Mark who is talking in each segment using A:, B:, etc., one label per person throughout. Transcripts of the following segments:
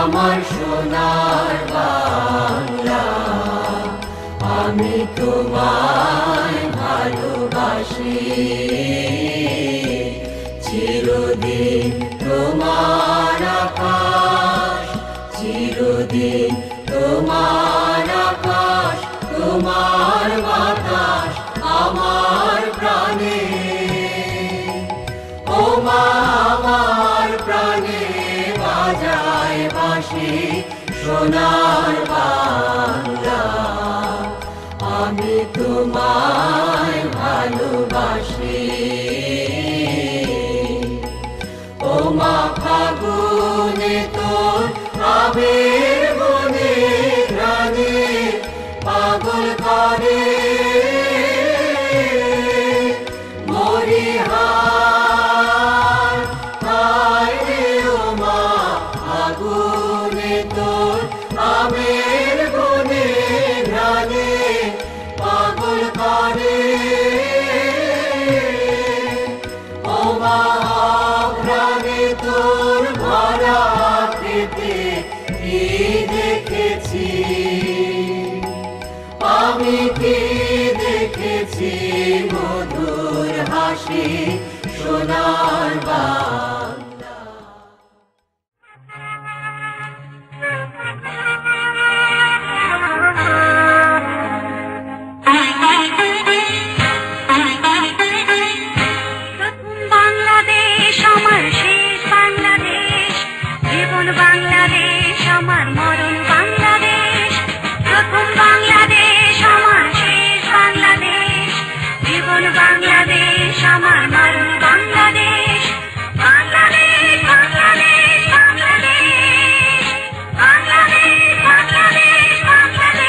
A: আমার সোনার বাংলা, আমি তোমায় ভালোবাসি। চিরদিন তোমার আকাশ, চিরদিন তোমার আকাশ, তোমার বাতাস আমার প্রাণে। ও মা আমার প্রাণে বাজায় বাঁশি সোনার বাংলা, আমি তোমায় ভালোবাসি। ও মা ফাগুনে তোর আবির বনে ঘ্রাণে পাগল করে মরিহার। হায় রে ও মা ফাগুনে তোর আবির বনে ঘ্রাণে পাগল করে। ও মা ঘ্রাণে তোর ভরা খেতে কি দেখেছি, আমি কি দেখেছি মধুর হাসি সোনার বাংলা।
B: প্রথম বাংলাদেশ আমার শেষ বাংলাদেশ, জীবন বাংলাদেশ আমার মরণ বাংলাদেশ। প্রথম বাংলাদেশ আমার শেষ বাংলাদেশ, জীবন বাংলাদেশ আমার মরণ বাংলাদেশ। বাংলাদেশ বাংলাদেশ বাংলাদেশ, বাংলাদেশ বাংলাদেশ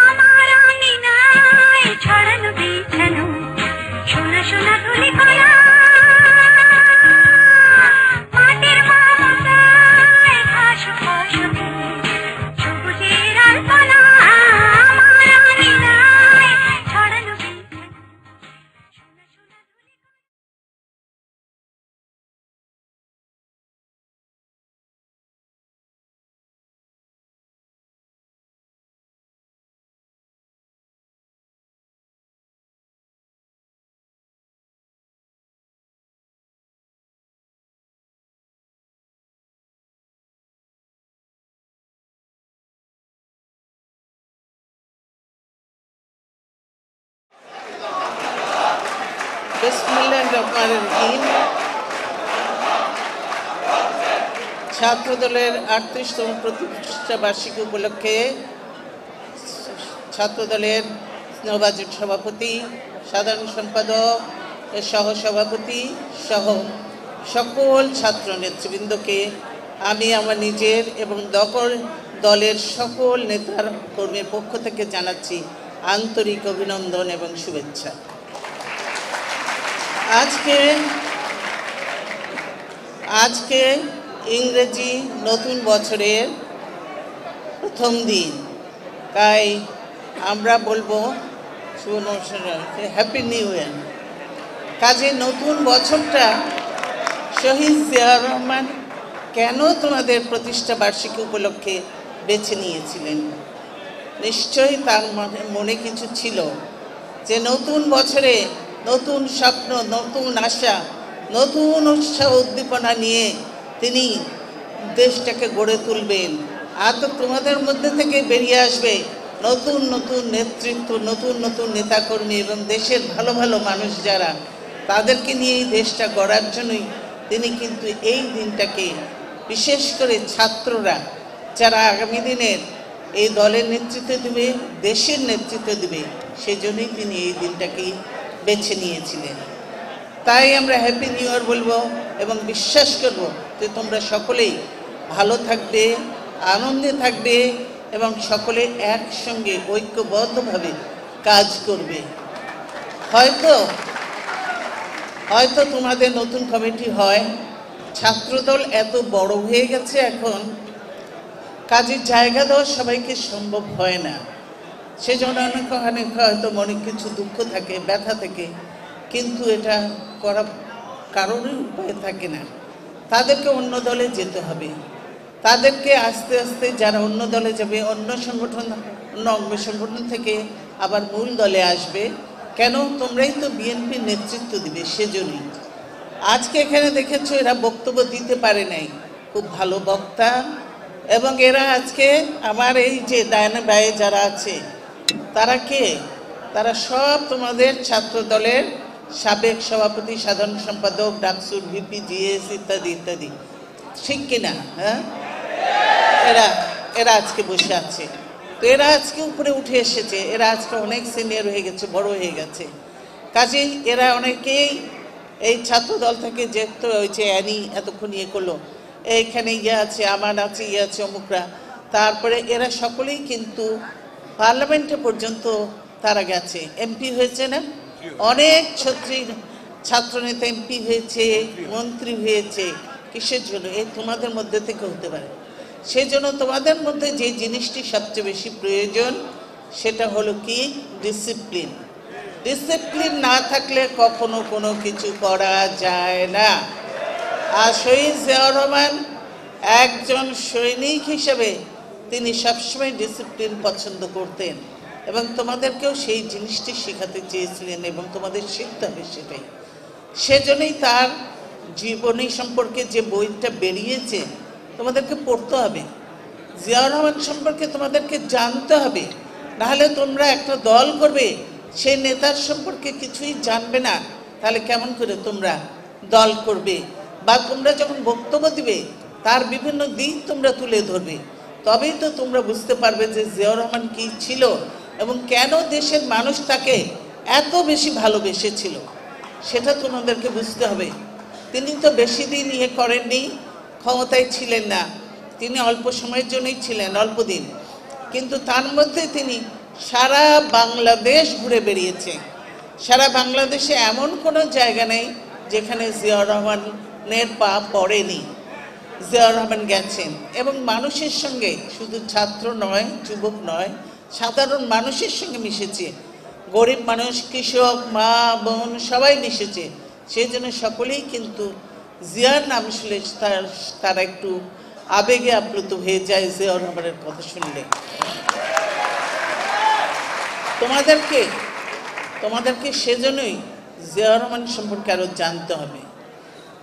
B: আমার আঙিনায় ছড়ানো বিছানো সোনা সোনা ধুলি কণা, মাটির মমতায় ঘাস ফসলে সবুজের আলপনা। আমার আঙিনায় ছড়ানো বিছানো সোনা সোনা ধুলি কণা।
C: বিসমিল্লাহির-রহমানির-রহিম। ছাত্র দলের ৩৮তম প্রতিষ্ঠা বার্ষিকী উপলক্ষে ছাত্র দলের নবাজেট সভাপতি, সাধারণ সম্পাদক, সহসভাপতি সহ সকল ছাত্র নেতৃবৃন্দকে আমি আমার নিজের এবং দলের সকল নেতার কর্মীর পক্ষ থেকে জানাচ্ছি আন্তরিক অভিনন্দন এবং শুভেচ্ছা। আজকে ইংরেজি নতুন বছরের প্রথম দিন, তাই আমরা বলবো হ্যাপি নিউ ইয়ার। কাজে নতুন বছরটা শহীদ জিয়াউর রহমান কেন তোমাদের প্রতিষ্ঠা বার্ষিকী উপলক্ষে বেছে নিয়েছিলেন? নিশ্চয়ই তার মনে কিছু ছিল যে নতুন বছরে নতুন স্বপ্ন, নতুন আশা, নতুন উৎসাহ উদ্দীপনা নিয়ে তিনি দেশটাকে গড়ে তুলবেন। আর তো তোমাদের মধ্যে থেকে বেরিয়ে আসবে নতুন নতুন নেতৃত্ব, নতুন নতুন নেতাকর্মী এবং দেশের ভালো ভালো মানুষ যারা, তাদেরকে নিয়ে এই দেশটা গড়ার জন্যই তিনি কিন্তু এই দিনটাকে, বিশেষ করে ছাত্ররা যারা আগামী দিনের এই দলের নেতৃত্ব দেবে, দেশের নেতৃত্ব দেবে, সেজন্যই তিনি এই দিনটাকেই বেছে নিয়েছিলেন। তাই আমরা হ্যাপি নিউ ইয়ার বলবো এবং বিশ্বাস করব যে তোমরা সকলেই ভালো থাকবে, আনন্দে থাকবে এবং সকলে একসঙ্গে ঐক্যবদ্ধভাবে কাজ করবে। হয়তো তোমাদের নতুন কমিটি হয়, ছাত্রদল এত বড় হয়ে গেছে এখন, কাজের জায়গা দেওয়া সবাইকে সম্ভব হয় না। সেজন্য অনেক হয়তো মনে কিছু দুঃখ থাকে, ব্যথা থাকে, কিন্তু এটা করা কারোরই উপায় থাকে না। তাদেরকে অন্য দলে যেতে হবে। তাদেরকে আস্তে আস্তে যারা অন্য দলে যাবে, অন্য সংগঠন, অন্য অঙ্গ সংগঠন থেকে আবার মূল দলে আসবে। কেন? তোমরাই তো বিএনপির নেতৃত্ব দিবে, সেজন্যই। আজকে এখানে দেখেছো এরা বক্তব্য দিতে পারে নাই, খুব ভালো বক্তা। এবং এরা আজকে আমার এই যে ডায়না বায়ে যারা আছে, তারা কে? তারা সব তোমাদের ছাত্র দলের সাবেক সভাপতি, সাধারণ সম্পাদক, ডাকসুর ভিপি, জিএস ইত্যাদি ইত্যাদি, ঠিক কিনা? হ্যাঁ, এরা আজকে বসে আছে। তো এরা আজকে উপরে উঠে এসেছে, এরা আজকে অনেক সিনিয়র হয়ে গেছে, বড় হয়ে গেছে। কাজেই এরা অনেকেই এই ছাত্র দল থেকে যেহেতু ওই যে অ্যানি এতক্ষণ ইয়ে করলো, এইখানে ইয়ে আছে, আমার আছে, ইয়ে আছে, অমুকরা, তারপরে এরা সকলেই কিন্তু পার্লামেন্টে পর্যন্ত তারা গেছে, এমপি হয়েছে না, অনেক ছাত্রনেতা এমপি হয়েছে, মন্ত্রী হয়েছে। কিসের জন্য? এই তোমাদের মধ্যে থেকে হতে পারে। সেই জন্য তোমাদের মধ্যে যে জিনিসটি সবচেয়ে বেশি প্রয়োজন সেটা হলো কি? ডিসিপ্লিন। ডিসিপ্লিন না থাকলে কখনো কোনো কিছু করা যায় না। আর শহীদ জিয়াউর রহমান একজন সৈনিক হিসেবে তিনি সবসময় ডিসিপ্লিন পছন্দ করতেন এবং তোমাদেরকেও সেই জিনিসটি শেখাতে চেয়েছিলেন এবং তোমাদের শিখতে হবে সেটাই। সেজন্যই তার জীবনী সম্পর্কে যে বইটা বেরিয়েছে তোমাদেরকে পড়তে হবে। জিয়াউর রহমান সম্পর্কে তোমাদেরকে জানতে হবে, নাহলে তোমরা একটা দল করবে, সেই নেতার সম্পর্কে কিছুই জানবে না, তাহলে কেমন করে তোমরা দল করবে? বা তোমরা যখন বক্তব্য দিবে তার বিভিন্ন দিক তোমরা তুলে ধরবে, তবেই তো তোমরা বুঝতে পারবে যে জিয়াউর রহমান কী ছিল এবং কেন দেশের মানুষ তাকে এত বেশি ভালোবেসেছিল, সেটা তোমাদেরকে বুঝতে হবে। তিনি তো বেশি দিন ইয়ে করেননি, ক্ষমতায় ছিলেন না, তিনি অল্প সময়ের জন্যই ছিলেন, অল্প দিন, কিন্তু তার মধ্যে তিনি সারা বাংলাদেশ ঘুরে বেরিয়েছে। সারা বাংলাদেশে এমন কোনো জায়গা নেই যেখানে জিয়াউর রহমানের পা পড়েনি। জিয়াউর রহমান গেছেন এবং মানুষের সঙ্গে, শুধু ছাত্র নয়, যুবক নয়, সাধারণ মানুষের সঙ্গে মিশেছে। গরিব মানুষ, কৃষক, মা বোন সবাই মিশেছে। সেই জন্য সকলেই কিন্তু জিয়ার নাম শুনলে তারা একটু আবেগে আপ্লুত হয়ে যায় জিয়াউর রহমানের কথা শুনলে। তোমাদেরকে সেজন্যই জিয়াউর রহমান সম্পর্কে আরো জানতে হবে।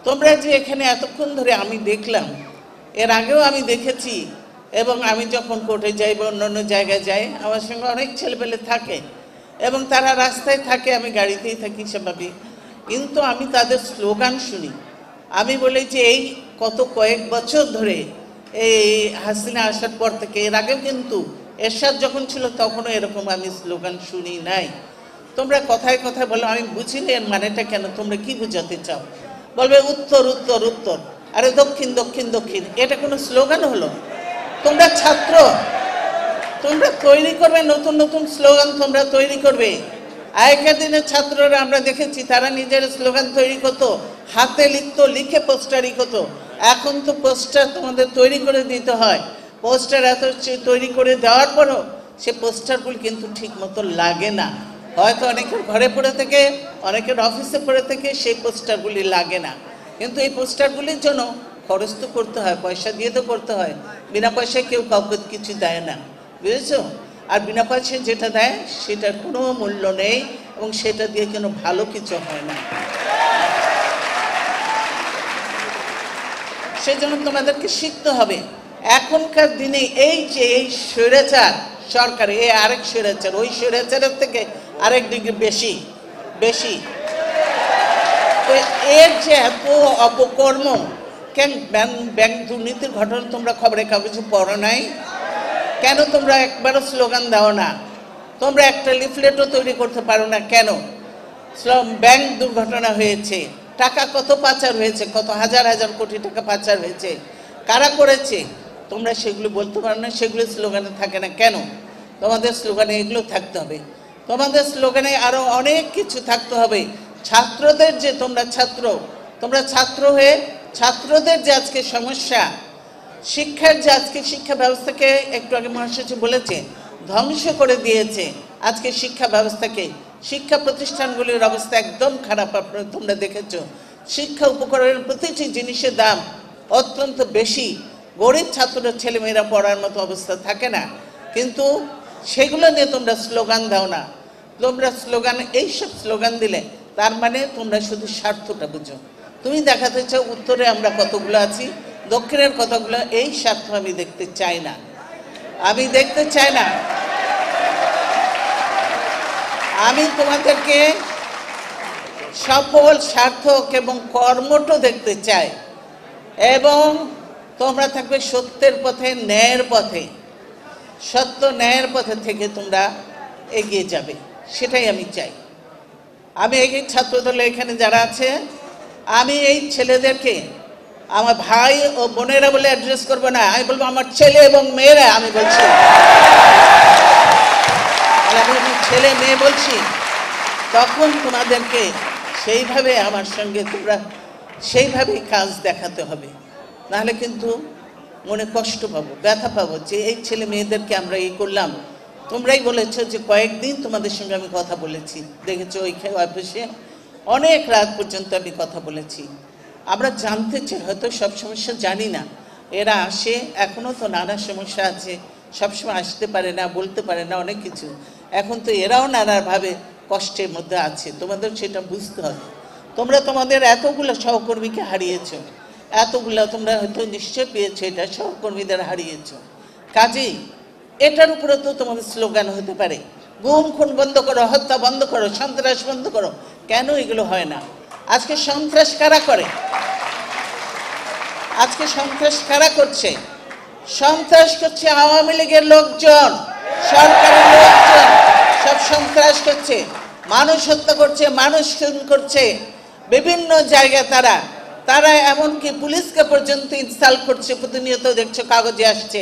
C: তোমরা যে এখানে এতক্ষণ ধরে আমি দেখলাম, এর আগেও আমি দেখেছি, এবং আমি যখন কোর্টে যাই বা অন্য জায়গায় যাই, আমার সঙ্গে অনেক ছেলেপেলে থাকে এবং তারা রাস্তায় থাকে, আমি গাড়িতেই থাকি স্বাভাবিক, কিন্তু আমি তাদের স্লোগান শুনি। আমি বলি যে এই কয়েক বছর ধরে, এই হাসিনা আসার পর থেকে, এর আগেও কিন্তু এরশাদ যখন ছিল তখনও এরকম আমি স্লোগান শুনি নাই। তোমরা কথায় কথায় বলো, আমি বুঝিনি এর মানেটা কেন, তোমরা কি বোঝাতে চাও? বলবে উত্তর উত্তর উত্তর, আরে দক্ষিণ দক্ষিণ দক্ষিণ, এটা কোনো স্লোগান হলো? তোমরা ছাত্র, তোমরা তৈরি করবে নতুন নতুন স্লোগান, তোমরা তৈরি করবে। আগেকার দিনের ছাত্ররা আমরা দেখেছি তারা নিজের স্লোগান তৈরি করতো, হাতে লিখতো, লিখে পোস্টারই করতো। এখন তো পোস্টার তোমাদের তৈরি করে দিতে হয়। পোস্টার এত তৈরি করে দেওয়ার পরও সে পোস্টারগুলি কিন্তু ঠিক মতো লাগে না। হয়তো অনেকের ঘরে পড়ে থেকে, অনেকের অফিসে পড়ে থেকে সেই পোস্টারগুলি লাগে না। কিন্তু এই পোস্টারগুলির জন্য খরচ তো করতে হয়, পয়সা দিয়ে তো করতে হয়। বিনা পয়সায় কেউ কাউকে কিছু দেয় না, বুঝেছো? আর বিনা পয়সায় যেটা দেয় সেটার কোনো মূল্য নেই এবং সেটা দিয়ে কোনো ভালো কিছু হয় না। সেজন্য তোমাদেরকে শিখতে হবে। এখনকার দিনে এই যে এই স্বৈরাচার সরকার, এই আরেক স্বৈরাচার, ওই স্বৈরাচারের থেকে আরেক ডিগ্রি বেশি বেশি। তো এর যে এত অপকর্ম, কেন ব্যাংক দুর্নীতির ঘটনা তোমরা খবরের কাগজে পড়ো নাই? কেন তোমরা একবারও স্লোগান দাও না? তোমরা একটা লিফলেটও তৈরি করতে পারো না কেন? ব্যাংক দুর্ঘটনা হয়েছে, টাকা কত পাচার হয়েছে, কত হাজার হাজার কোটি টাকা পাচার হয়েছে, কারা করেছে, তোমরা সেগুলো বলতে পারো না, সেগুলো স্লোগানে থাকে না কেন? তোমাদের স্লোগানে এগুলো থাকতে হবে। তোমাদের স্লোগানে আরো অনেক কিছু থাকতে হবে। ছাত্রদের যে তোমরা ছাত্র হয়ে ছাত্রদের যে আজকে সমস্যা, শিক্ষার যে আজকে শিক্ষা ব্যবস্থাকে একটু আগে মহাসচিব বলেছে ধ্বংস করে দিয়েছে, আজকে শিক্ষা ব্যবস্থাকে, শিক্ষা প্রতিষ্ঠানগুলির অবস্থা একদম খারাপ। আপনারা তোমরা দেখেছো শিক্ষা উপকরণের প্রতিটি জিনিসের দাম অত্যন্ত বেশি, গরিব ছাত্ররা ছেলেমেয়েরা পড়ার মতো অবস্থা থাকে না, কিন্তু সেগুলো নিয়ে তোমরা স্লোগান দাও না। তোমরা স্লোগান, এইসব স্লোগান দিলে তার মানে তোমরা শুধু স্বার্থটা বুঝো। তুমি দেখাতে চাও উত্তরে আমরা কতগুলো আছি, দক্ষিণের কতগুলো, এই স্বার্থ আমি দেখতে চাই না, আমি দেখতে চাই না। আমি তোমাদেরকে সফল, সার্থক এবং কর্মঠ দেখতে চাই, এবং তোমরা থাকবে সত্যের পথে, ন্যায়ের পথে, সত্য ন্যায়ের পথে থেকে তোমরা এগিয়ে যাবে, সেটাই আমি চাই। আমি এই ছাত্রদলে এখানে যারা আছে, আমি এই ছেলেদেরকে আমার ভাই ও বোনেরা বলে অ্যাড্রেস করবো না, আমি বলবো আমার ছেলে এবং মেয়েরা। আমি বলছি, আমি ছেলে মেয়ে বলছি, তখন তোমাদেরকে সেইভাবে আমার সঙ্গে তোমরা সেইভাবেই কাজ দেখাতে হবে, নাহলে কিন্তু মনে কষ্ট পাবো, ব্যথা পাবো যে এই ছেলে মেয়েদেরকে আমরা এই করলাম। তোমরাই বলেছো যে কয়েকদিন তোমাদের সঙ্গে আমি কথা বলেছি, দেখেছো ওইখানে অফিসে অনেক রাত পর্যন্ত আমি কথা বলেছি। আমরা জানতে চাই, হয়তো সব সমস্যা জানি না, এরা আসে, এখনও তো নানা সমস্যা আছে, সবসময় আসতে পারে না, বলতে পারে না অনেক কিছু, এখন তো এরাও নানাভাবে কষ্টের মধ্যে আছে, তোমাদের সেটা বুঝতে হবে। তোমরা তোমাদের এতগুলো সহকর্মীকে হারিয়েছো, এতগুলো তোমরা হয়তো নিশ্চয় পেয়েছো, এটা সহকর্মীদের হারিয়েছো, কাজেই এটার উপরে তো তোমাদের স্লোগান হতে পারে, গুম খুন বন্ধ করো, হত্যা বন্ধ করো, সন্ত্রাস বন্ধ করো। কেন এগুলো হয় না? আজকে সন্ত্রাস কারা করে? আজকে সন্ত্রাস কারা করছে? সন্ত্রাস করছে আওয়ামী লীগের লোকজন, সরকারের লোকজন, সব সন্ত্রাস করছে, মানুষ হত্যা করছে, মানুষ খুন করছে বিভিন্ন জায়গায়। তারা এমনকি পুলিশকে পর্যন্ত ইনসাল্ট করছে, প্রতিনিয়ত দেখছো কাগজে আসছে।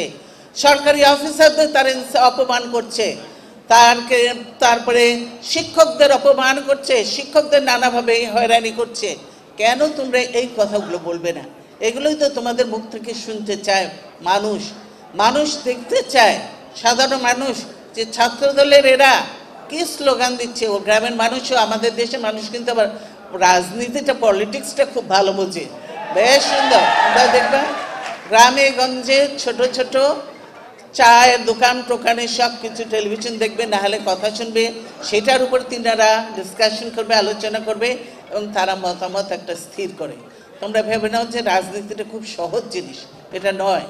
C: সরকারি অফিসারদের তারা অপমান করছে, তারপরে শিক্ষকদের অপমান করছে, শিক্ষকদের নানাভাবে হয়রানি করছে। কেন তোমরা এই কথাগুলো বলবে না? এগুলোই তো তোমাদের মুখ থেকে শুনতে চায় মানুষ, মানুষ দেখতে চায়, সাধারণ মানুষ, যে ছাত্রদলের এরা কি স্লোগান দিচ্ছে। ও গ্রামের মানুষও, আমাদের দেশের মানুষ কিন্তু আবার রাজনীতিটা, পলিটিক্সটা খুব ভালো বোঝে, বেশ সুন্দর। তোমরা দেখবা গ্রামে গঞ্জে ছোট ছোট চায়ের দোকান টোকানে সব কিছু টেলিভিশন দেখবে, না হলে কথা শুনবে, সেটার উপর তিনারা ডিসকাশন করবে, আলোচনা করবে, এবং তারা মতামত একটা স্থির করে। তোমরা ভেবে নাও যে রাজনীতিটা খুব সহজ জিনিস, এটা নয়।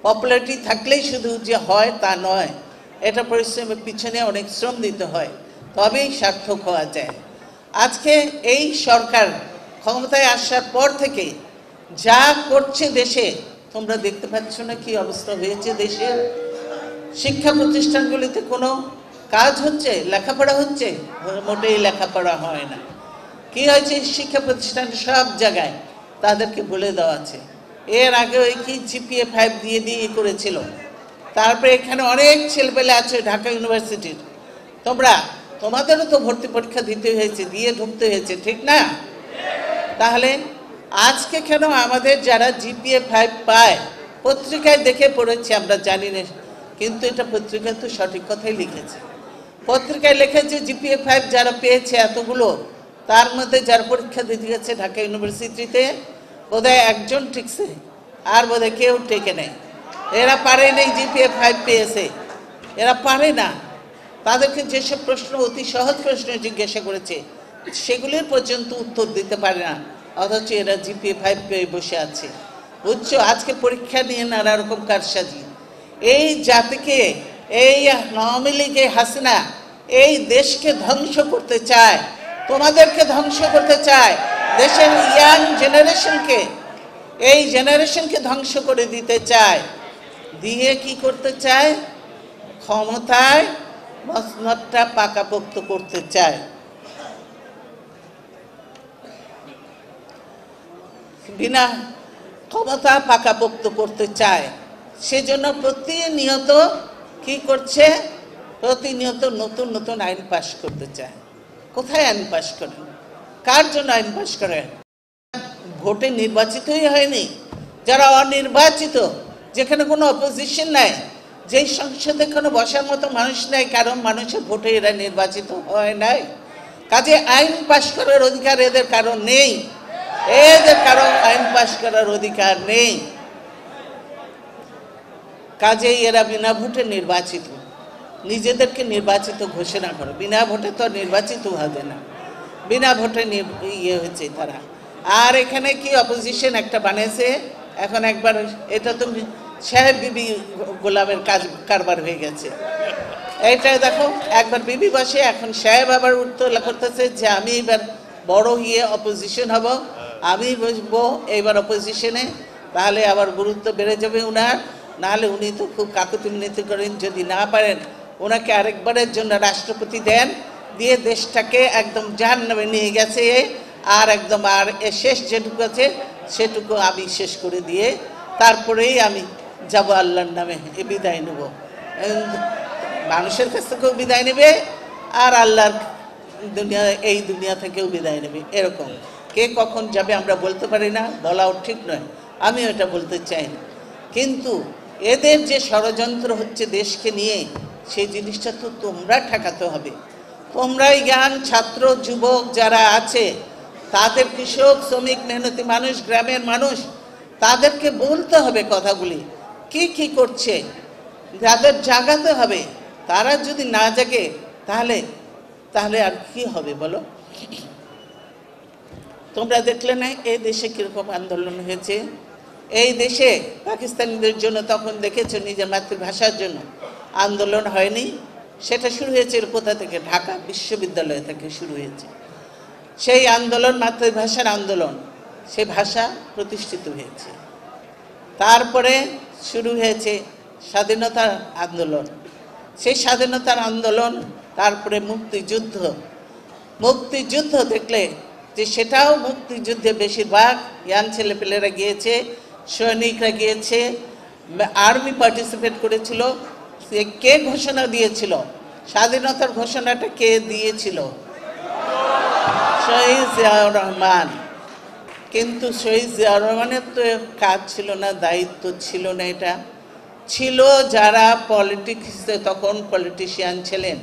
C: পপুলারিটি থাকলেই শুধু যে হয় তা নয়, এটা পরিশ্রমের পিছনে অনেক শ্রম দিতে হয়, তবেই সার্থক হওয়া যায়। আজকে এই সরকার ক্ষমতায় আসার পর থেকে যা করছে দেশে, তোমরা দেখতে পাচ্ছ না কি অবস্থা হয়েছে দেশের? শিক্ষা প্রতিষ্ঠানগুলিতে কোনো কাজ হচ্ছে, লেখাপড়া হচ্ছে? মোটেই লেখাপড়া হয় না। কি হয়েছে? শিক্ষা প্রতিষ্ঠান সব জায়গায় তাদেরকে বলে দেওয়া আছে। এর আগে ওই কি জিপিএ 5 দিয়ে করেছিল। তারপরে এখানে অনেক ছেলেপেলে আছে ঢাকা ইউনিভার্সিটির, তোমাদেরও তো ভর্তি পরীক্ষা দিতে হয়েছে, দিয়ে ঢুকতে হয়েছে, ঠিক না? তাহলে আজকে কেন আমাদের যারা জিপিএ 5 পায়, পত্রিকায় দেখে পড়েছি আমরা, জানি না, কিন্তু এটা পত্রিকায় তো সঠিক কথাই লিখেছে। পত্রিকায় লিখেছে জিপিএ 5 যারা পেয়েছে এতগুলো, তার মধ্যে যারা পরীক্ষা দিতে গেছে ঢাকা ইউনিভার্সিটিতে বোধহয় একজন টিকছে, আর বোধহয় কেউ টেকে নেই। এরা পারে নেই, জিপিএ 5 পেয়েছে, এরা পারে না। তাদেরকে যেসব প্রশ্ন, অতি সহজ প্রশ্ন জিজ্ঞাসা করেছে, সেগুলির পর্যন্ত উত্তর দিতে পারে না, অথচ এরা জিপিএ 5 পেয়ে বসে আছে। বুঝছো? আজকে পরীক্ষা নিয়ে নানা রকম কারসাজি। এই জাতিকে, এই আওয়ামী লীগে হাসিনা এই দেশকে ধ্বংস করতে চায়, তোমাদেরকে ধ্বংস করতে চায়, দেশের ইয়াং জেনারেশনকে, এই জেনারেশনকে ধ্বংস করে দিতে চায়। দিয়ে কি করতে চায়? ক্ষমতায় মসনদটা পাকাপোক্ত করতে চায়। বিনা ক্ষমতা পাকাপোক্ত করতে চায়, সেজন্য প্রতিনিয়ত কি করছে? প্রতিনিয়ত নতুন নতুন আইন পাশ করতে চায়। কোথায় আইন পাশ করে? কার জন্য আইন পাশ করে? ভোটে নির্বাচিতই হয়নি, যারা অনির্বাচিত, যেখানে কোনো অপোজিশন নাই, যেই সংসদে কোনো বসার মতো মানুষ নাই, কারণ মানুষের ভোটে এরা নির্বাচিত হয় নাই। কাজে আইন পাশ করার অধিকার এদের কারণ নেই, এদের কারণ আইন পাশ করার অধিকার নেই। কাজেই এরা বিনা ভোটে নির্বাচিত, নিজেদেরকে নির্বাচিত ঘোষণা করে। বিনা ভোটে তো নির্বাচিত হবে না, বিনা ভোটে হয়েছে তারা। আর এখানে কি অপোজিশন একটা বানিয়েছে, এখন একবার এটা তো সাহেব বিবি গোলামের কারবার হয়ে গেছে। এইটা দেখো, একবার বিবি বসে, এখন সাহেব আবার উত্তোলা করতেছে যে আমি এবার বড় অপোজিশন হব, আমি বসবো এইবার অপোজিশনে, তাহলে আবার গুরুত্ব বেড়ে যাবে উনার। নাহলে উনি তো খুব কাকুতিমিনতি করেন, যদি না পারেন ওনাকে আরেকবারের জন্য রাষ্ট্রপতি দেন, দিয়ে দেশটাকে একদম জাহান্নামে নিয়ে গেছে, আর একদম আর শেষ যেটুকু আছে সেটুকু আমি শেষ করে দিয়ে তারপরেই আমি যাব আল্লাহর নামে, বিদায় নেব। মানুষের কাছ থেকেও বিদায় নেবে আর আল্লাহর এই দুনিয়া থেকেও বিদায় নেবে। এরকম কে কখন যাবে আমরা বলতে পারি না, বলাও ঠিক নয়, আমি এটা বলতে চাই না। কিন্তু এদের যে ষড়যন্ত্র হচ্ছে দেশকে নিয়ে, সেই জিনিসটা তো তোমরা ঠেকাতে হবে। তোমরাই জ্ঞান ছাত্র যুবক যারা আছে, তাদের কৃষক শ্রমিক মেহনতি মানুষ, গ্রামের মানুষ, তাদেরকে বলতে হবে কথাগুলি, কি কি করছে, যাদের জাগাতে হবে। তারা যদি না জাগে তাহলে আর কি হবে বলো? তোমরা দেখলে না এই দেশে কিরকম আন্দোলন হয়েছে? এই দেশে পাকিস্তানিদের জন্য তখন দেখেছো, নিজের মাতৃভাষার জন্য আন্দোলন হয়নি। সেটা শুরু হয়েছে কোথা থেকে? ঢাকা বিশ্ববিদ্যালয় থেকে শুরু হয়েছে সেই আন্দোলন, মাতৃভাষার আন্দোলন। সেই ভাষা প্রতিষ্ঠিত হয়েছে। তারপরে শুরু হয়েছে স্বাধীনতার আন্দোলন, সেই স্বাধীনতার আন্দোলন। তারপরে মুক্তিযুদ্ধ। মুক্তিযুদ্ধ দেখলে যে সেটাও মুক্তিযুদ্ধে বেশিরভাগ ইয়াং ছেলেপেলেরা গিয়েছে, সৈনিকরা গিয়েছে, আর্মি পার্টিসিপেট করেছিল। কে ঘোষণা দিয়েছিল স্বাধীনতার ঘোষণাটা? কে দিয়েছিল? শহীদ জিয়াউর রহমান। কিন্তু শহীদ জিয়াউর রহমানের তো কাজ ছিল না, দায়িত্ব ছিল না। এটা ছিল যারা পলিটিক্সে তখন পলিটিশিয়ান ছিলেন,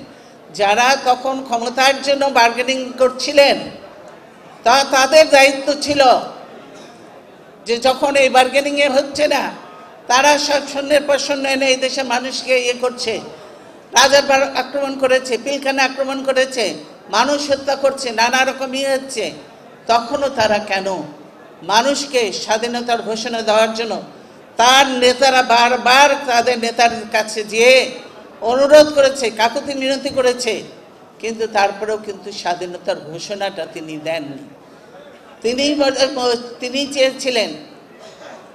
C: যারা তখন ক্ষমতার জন্য বার্গেনিং করছিলেন, তাদের দায়িত্ব ছিল যে যখন এই বার্গেনিংয়ে হচ্ছে না, তারা সব শূন্যের পর শূন্য এনে এই দেশের মানুষকে করছে, রাজারবাগ আক্রমণ করেছে, পিলখানা আক্রমণ করেছে, মানুষ হত্যা করছে, নানা রকম হচ্ছে। তখনও তারা কেন মানুষকে স্বাধীনতার ঘোষণা দেওয়ার জন্য তার নেতারা বারবার তাদের নেতার কাছে যেয়ে অনুরোধ করেছে, কাকুতি মিনতি করেছে, কিন্তু তারপরেও কিন্তু স্বাধীনতার ঘোষণাটা তিনি দেননি। তিনি চেয়েছিলেন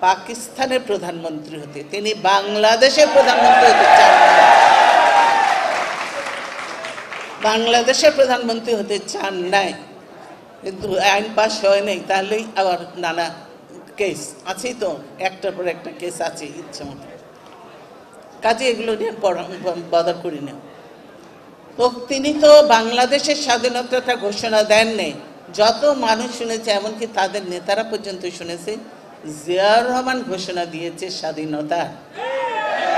C: পাকিস্তানের প্রধানমন্ত্রী হতে, তিনি বাংলাদেশের প্রধানমন্ত্রী হতে চান না, বাংলাদেশের প্রধানমন্ত্রী হতে চান নাই। কিন্তু আইন পাস হয় নাই, তাহলেই আবার নানা কেস আছেই তো, একটার পর একটা কেস আছে ইচ্ছা মতো। কাজে এগুলো নিয়ে বদার করি না। তো তিনি তো বাংলাদেশের স্বাধীনতাটা ঘোষণা দেননি। যত মানুষ শুনেছে, এমনকি তাদের নেতারা পর্যন্ত শুনেছে, জিয়াউর রহমান ঘোষণা দিয়েছে স্বাধীনতা,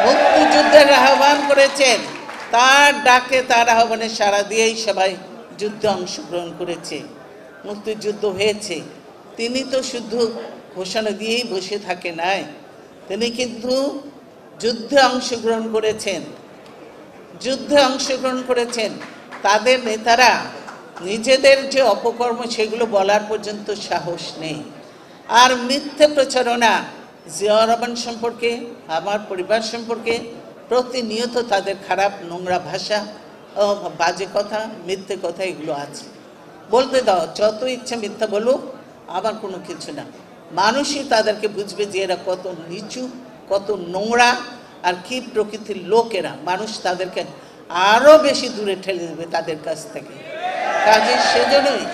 C: মুক্তিযুদ্ধের আহ্বান করেছেন, তার ডাকে তার আহ্বানে সাড়া দিয়েই সবাই যুদ্ধে অংশগ্রহণ করেছে, মুক্তিযুদ্ধ হয়েছে। তিনি তো শুধু ঘোষণা দিয়েই বসে থাকে নাই, তিনি কিন্তু যুদ্ধে অংশগ্রহণ করেছেন, যুদ্ধে অংশগ্রহণ করেছেন। তাদের নেতারা নিজেদের যে অপকর্ম সেগুলো বলার পর্যন্ত সাহস নেই। আর মিথ্যে প্রচারণা জিয়াউর রহমান সম্পর্কে, আমার পরিবার সম্পর্কে প্রতিনিয়ত তাদের খারাপ নোংরা ভাষা, বাজে কথা, মিথ্যে কথা এগুলো আছে। বলতে দাও, যত ইচ্ছা মিথ্যা বলুক, আমার কোনো কিছু না। মানুষই তাদেরকে বুঝবে যে এরা কত নিচু, কত নোংরা, আর কি প্রকৃতির লোকেরা। মানুষ তাদেরকে আরও বেশি দূরে ঠেলে দেবে তাদের কাছ থেকে। কাজে সেজন্যই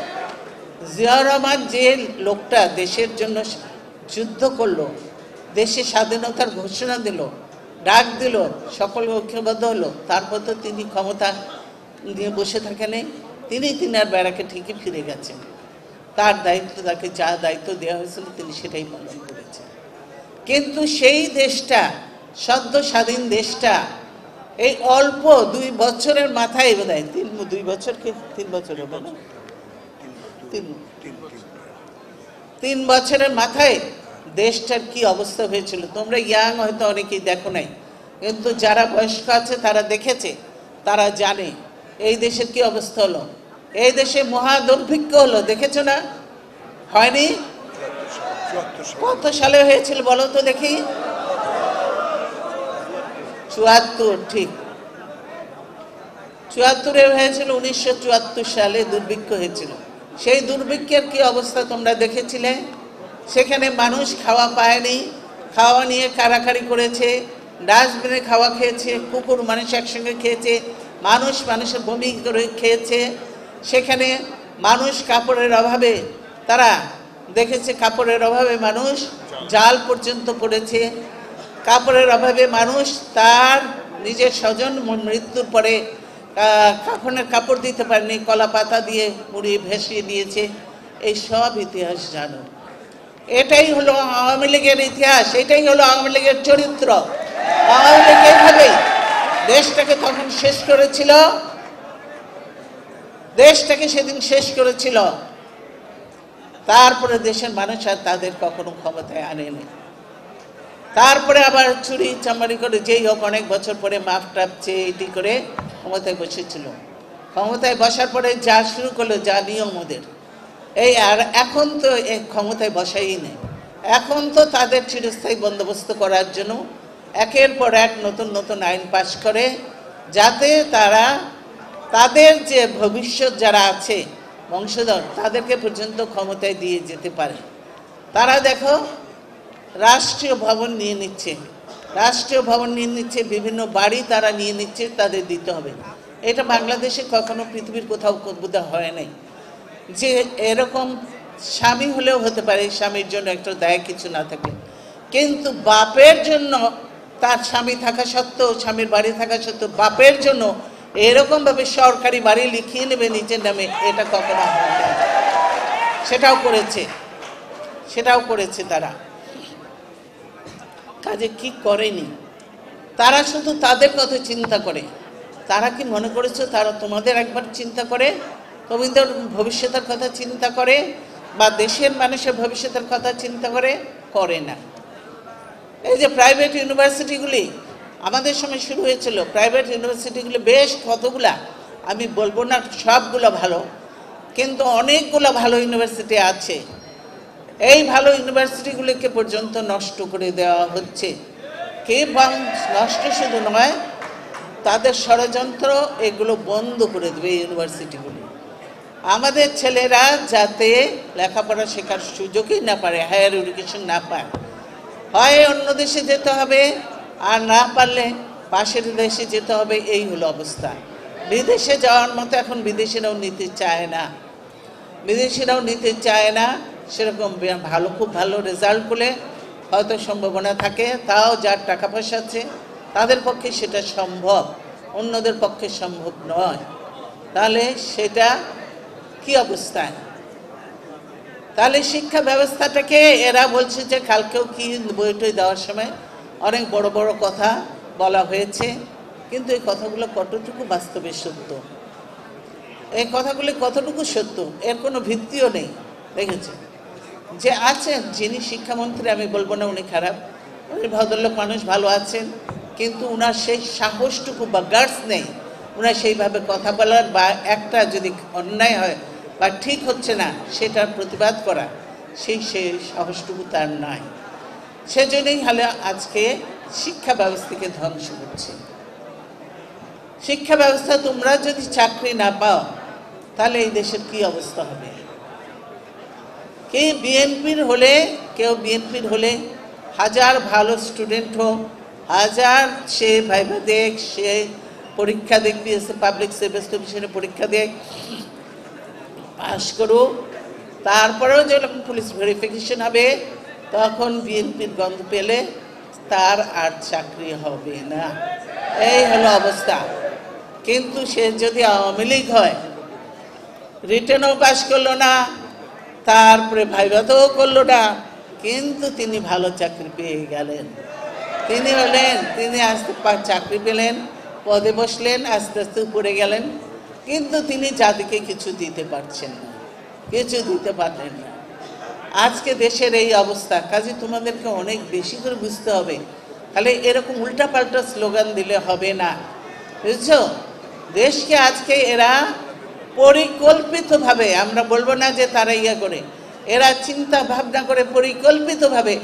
C: জিয়াউর রহমান যে লোকটা দেশের জন্য যুদ্ধ করলো, দেশে স্বাধীনতার ঘোষণা দিল, ডাক দিল, সকল ঐক্যবদ্ধ হলো, তারপর তো তিনি ক্ষমতা নিয়ে বসে থাকেন, তিনি আর ব্যারাকে ঠিকই ফিরে গেছেন। তার দায়িত্ব, তাকে যা দায়িত্ব দেওয়া হয়েছিল তিনি সেটাই পালন করেছেন। কিন্তু সেই দেশটা, সদ্য স্বাধীন দেশটা, এই অল্প 2 বছরের মাথায় বোধহয় 2 বছর কি 3 বছর হবে না, 3 বছরের মাথায় দেশটার কি অবস্থা হয়েছিল। তোমরা ইয়াং হয়তো অনেকেই দেখো নাই, কিন্তু যারা বয়স্ক আছে তারা দেখেছে, তারা জানে এই দেশের কি অবস্থা হলো। এই দেশে মহা দুর্ভিক্ষ হলো, দেখেছো না? হয়নি? কত সালে হয়েছিল বলো তো দেখি? 74, ঠিক 74-এ হয়েছিল। 1974 সালে দুর্ভিক্ষ হয়েছিল। সেই দুর্ভিক্ষের কি অবস্থা তোমরা দেখেছিলে? সেখানে মানুষ খাওয়া পায়নি, খাওয়া নিয়ে কাড়াকাড়ি করেছে, ডাস্টবিনে খাওয়া খেয়েছে, কুকুর মানুষ একসঙ্গে খেয়েছে, মানুষ মানুষের বমি করে খেয়েছে। সেখানে মানুষ কাপড়ের অভাবে, তারা দেখেছে কাপড়ের অভাবে মানুষ জাল পর্যন্ত পড়েছে, কাপড়ের অভাবে মানুষ তার নিজের স্বজন মৃত্যুর পরে কাফনের কাপড় দিতে পারেনি, কলা পাতা দিয়ে মুড়িয়ে ভেসিয়ে দিয়েছে। এই সব ইতিহাস জানো। এটাই হলো আওয়ামী লীগের ইতিহাস, এটাই হলো আওয়ামী লীগের চরিত্র। আওয়ামী লীগ এইভাবেই দেশটাকে তখন শেষ করেছিল, দেশটাকে সেদিন শেষ করেছিল। তারপরে দেশের মানুষ আর তাদের কখনো ক্ষমতায় আনেনি। তারপরে আবার চুরি চামারি করে যেই হোক অনেক বছর পরে মাপ টাপ চেয়ে এটি করে ক্ষমতায় বসেছিল। ক্ষমতায় বসার পরে যা শুরু করলো, যা নিয়ম ওদের, এই আর এখন তো এই ক্ষমতায় বসাই নেই। এখন তো তাদের চিরস্থায়ী বন্দোবস্ত করার জন্য একের পর এক নতুন নতুন আইন পাশ করে, যাতে তারা তাদের যে ভবিষ্যৎ যারা আছে বংশধর, তাদেরকে পর্যন্ত ক্ষমতায় দিয়ে যেতে পারে। তারা দেখো রাষ্ট্রীয় ভবন নিয়ে নিচ্ছে, রাষ্ট্রীয় ভবন নিয়ে নিচ্ছে, বিভিন্ন বাড়ি তারা নিয়ে নিচ্ছে, তাদের দিতে হবে। এটা বাংলাদেশে কখনো পৃথিবীর কোথাও বোধহয় হয় নাই যে এরকম। স্বামী হলেও হতে পারে, স্বামীর জন্য একটা দায় কিছু না থাকে, কিন্তু বাপের জন্য, তার স্বামী থাকা সত্ত্বেও, স্বামীর বাড়ি থাকা সত্ত্বেও বাপের জন্য এরকমভাবে সরকারি বাড়ি লিখিয়ে নেবে নিজের নামে, এটা কখনো হয় না। সেটাও করেছে, সেটাও করেছে তারা। কাজে কি করেনি, তারা শুধু তাদের কথা চিন্তা করে। তারা কি মনে করেছো তারা তোমাদের একবার চিন্তা করে, তোমাদের ভবিষ্যতের কথা চিন্তা করে, বা দেশের মানুষের ভবিষ্যতের কথা চিন্তা করে? করে না। এই যে প্রাইভেট ইউনিভার্সিটিগুলি আমাদের সময় শুরু হয়েছিল, প্রাইভেট ইউনিভার্সিটিগুলি বেশ কতগুলা, আমি বলবো না সবগুলো ভালো, কিন্তু অনেকগুলো ভালো ইউনিভার্সিটি আছে। এই ভালো ইউনিভার্সিটিগুলিকে পর্যন্ত নষ্ট করে দেওয়া হচ্ছে। কে নষ্ট শুধু নয়, তাদের ষড়যন্ত্র এগুলো বন্ধ করে দেবে ইউনিভার্সিটিগুলি। আমাদের ছেলেরা যাতে লেখাপড়া শেখার সুযোগই না পারে, হায়ার এডুকেশন না পায়, হয় অন্য দেশে যেতে হবে, আর না পারলে পাশের দেশে যেতে হবে। এই হলো অবস্থা। বিদেশে যাওয়ার মতো এখন বিদেশিরাও নিতে চায় না, বিদেশিরাও নিতে চায় না। সেরকম ভালো, খুব ভালো রেজাল্ট করলে হয়তো সম্ভাবনা থাকে, তাও যার টাকা পয়সা আছে তাদের পক্ষে সেটা সম্ভব, অন্যদের পক্ষে সম্ভব নয়। তাহলে সেটা কি অবস্থায়? তাহলে শিক্ষা ব্যবস্থাটাকে এরা বলছে যে কালকেও কি বইটই দেওয়ার সময় অনেক বড় বড় কথা বলা হয়েছে, কিন্তু এই কথাগুলো কতটুকু বাস্তবে সত্য, এই কথাগুলি কতটুকু সত্য এর কোনো ভিত্তিও নেই। দেখেছে যে আছেন যিনি শিক্ষামন্ত্রী, আমি বলবো না উনি খারাপ, উনি ভদ্রলোক মানুষ, ভালো আছেন, কিন্তু উনার সেই সাহসটুকু বা গার্ডস নেই উনার সেইভাবে কথা বলার, বা একটা যদি অন্যায় হয় বা ঠিক হচ্ছে না সেটার প্রতিবাদ করা, সেই সাহসটুকু তার নাই। সেজন্যই হলে আজকে শিক্ষা ব্যবস্থাকে ধ্বংস করছে। শিক্ষা ব্যবস্থা, তোমরা যদি চাকরি না পাও তাহলে এই দেশের কি অবস্থা হবে? কেউ বিএনপির হলে হাজার ভালো স্টুডেন্ট হোক, হাজার সে ভাইবা দেখ, সে পরীক্ষা দেখ, পাবলিক সার্ভিস কমিশনে পরীক্ষা দেখ, পাশ করুক, তারপরেও যখন পুলিশ ভেরিফিকেশন হবে তখন বিএনপির গন্ধ পেলে তার আর চাকরি হবে না। এই হলো অবস্থা। কিন্তু সে যদি আওয়ামী লীগ হয়, রিটেনও পাশ করলো না, তারপরে ভাইভাতেও করলো না, কিন্তু তিনি ভালো চাকরি পেয়ে গেলেন। তিনি আস্তে চাকরি পেলেন, পদে বসলেন, আস্তে আস্তে উপরে গেলেন, কিন্তু তিনি জাতিকে কিছু দিতে পারছেন না, কিছু দিতে পারলেন না। আজকে দেশের এই অবস্থা, কাজে তোমাদেরকে অনেক বেশি করে বুঝতে হবে। তাহলে এরকম উল্টাপাল্টা স্লোগান দিলে হবে না, বুঝছো? দেশকে আজকে এরা পরিকল্পিতভাবে, আমরা বলবো না যে তারা ইয়ে করে, এরা চিন্তা ভাবনা করে পরিকল্পিতভাবে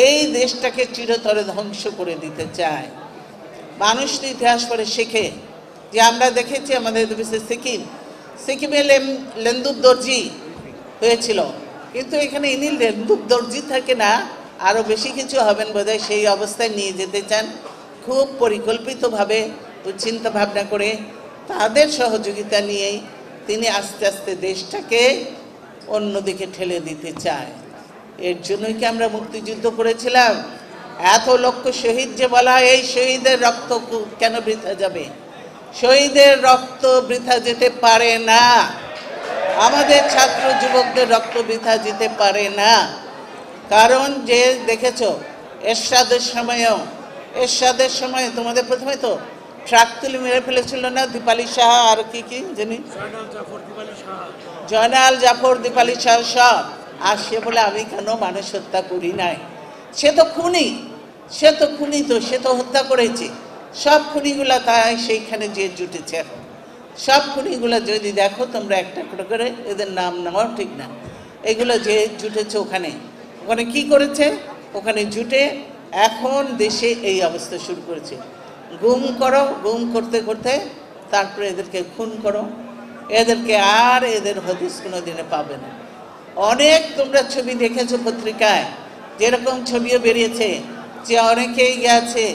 C: এই দেশটাকে চিরতরে ধ্বংস করে দিতে চায়। মানুষ তো ইতিহাস পড়ে শেখে, যে আমরা দেখেছি আমাদের দেশে সিকিমে লেন্দুব দর্জি হয়েছিল, কিন্তু এখানে ইনি লেন্দুব দর্জি থাকে না, আরও বেশি কিছু হবেন বোধহয়, সেই অবস্থায় নিয়ে যেতে চান। খুব পরিকল্পিতভাবে চিন্তা ভাবনা করে তাদের সহযোগিতা নিয়েই তিনি আস্তে আস্তে দেশটাকে অন্যদিকে ঠেলে দিতে চায়। এর জন্যই কি আমরা মুক্তিযুদ্ধ করেছিলাম? এত লক্ষ শহীদ যে বলা হয়, এই শহীদের রক্ত কেন বৃথা যাবে? শহীদের রক্ত বৃথা যেতে পারে না, আমাদের ছাত্র যুবকদের রক্ত বৃথা যেতে পারে না। কারণ যে দেখেছো এরশাদের সময় তোমাদের প্রথমে তো ট্রাক তুলে মেরে ফেলেছিল না দীপালি সাহা, আর কি জানি, জয়নাল জাফর, দীপালি সাহা সব। আর সে বলে আমি কেন মানুষ হত্যা করি নাই? সে তো খুনি তো সে তো হত্যা করেছে। সব খুনিগুলা তাই সেইখানে যে জুটেছে। এখন সব খুনিগুলা যদি দেখো তোমরা একটা করে, এদের নাম নেওয়াও ঠিক না, এগুলো যে জুটেছে ওখানে কি করেছে? ওখানে জুটে এখন দেশে এই অবস্থা শুরু করেছে। গুম করো, গুম করতে করতে তারপরে এদেরকে খুন করো, এদেরকে আর এদের হদিস কোনো দিনে পাবে না। অনেক তোমরা ছবি দেখেছো পত্রিকায়, যেরকম ছবিও বেরিয়েছে যে অনেকেই গেছে,